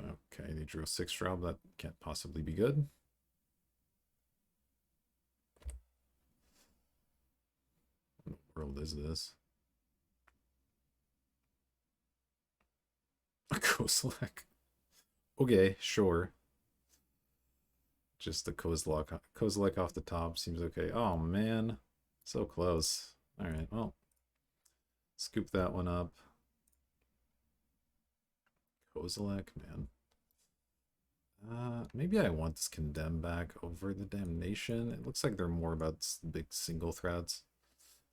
Okay, they drew a 6-drop. That can't possibly be good. What world is this? A Kozilek. Okay, sure. Just the Kozilek off the top seems okay. Oh, man. So close. Alright, well. Scoop that one up. Kozilek, man. Maybe I want this Condemn back over the Damnation. It looks like they're more about big single threats.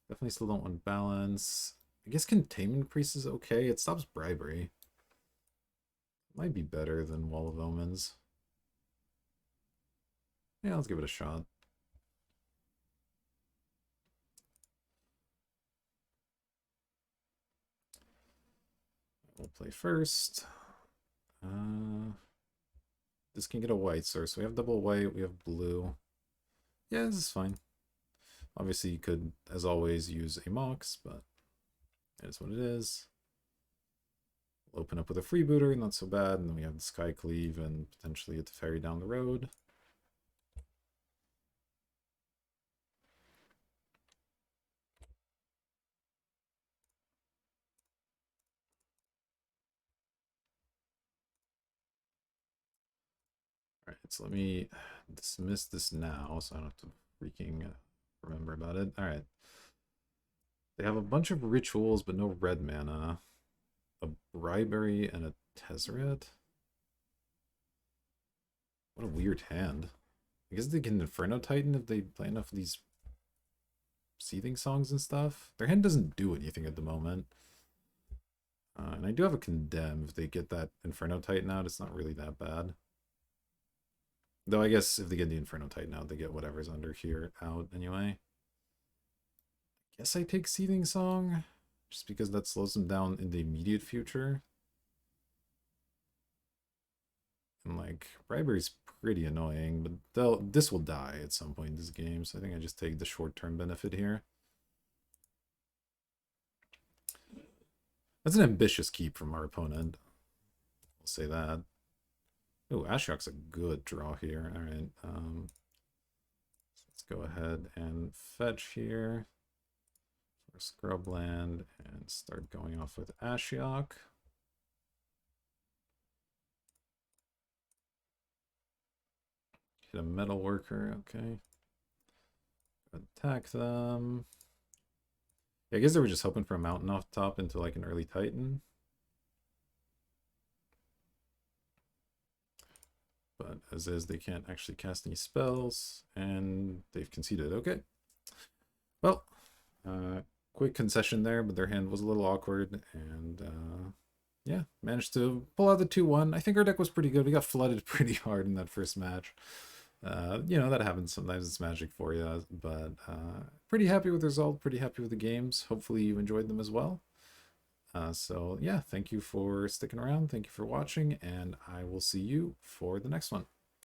Definitely still don't want balance. I guess Containment Priest is okay. It stops bribery. Might be better than Wall of Omens. Yeah, let's give it a shot. We'll play first. this can get a white source. We have double white, we have blue. Yeah, this is fine. Obviously, you could, as always, use a Mox, but it is what it is. We'll open up with a freebooter, not so bad, and then we have the Sky Cleave and potentially a Teferi down the road. Alright, so let me dismiss this now so I don't have to freaking remember about it. Alright. They have a bunch of rituals, but no red mana. A Bribery and a Tezzeret? What a weird hand. I guess they can Inferno Titan if they play enough of these Seething Songs and stuff. Their hand doesn't do anything at the moment. And I do have a Condemn. If they get that Inferno Titan out, it's not really that bad. Though I guess if they get the Inferno Titan out, they get whatever's under here out anyway. Guess I take Seething Song, just because that slows them down in the immediate future. And like, Bribery's pretty annoying, but this will die at some point in this game, so I think I just take the short-term benefit here. That's an ambitious keep from our opponent. We'll say that. Oh, Ashiok's a good draw here. Alright, let's go ahead and fetch here for Scrubland and start going off with Ashiok. Hit a Metal Worker, okay. Attack them. Yeah, I guess they were just hoping for a Mountain off top into like an early Titan. But as is, they can't actually cast any spells, and they've conceded. Okay. Well, quick concession there, but their hand was a little awkward, and yeah, managed to pull out the 2-1. I think our deck was pretty good. We got flooded pretty hard in that first match. You know, that happens sometimes. It's Magic for you, but pretty happy with the result, pretty happy with the games. Hopefully you enjoyed them as well. So yeah, thank you for sticking around. Thank you for watching, and I will see you for the next one.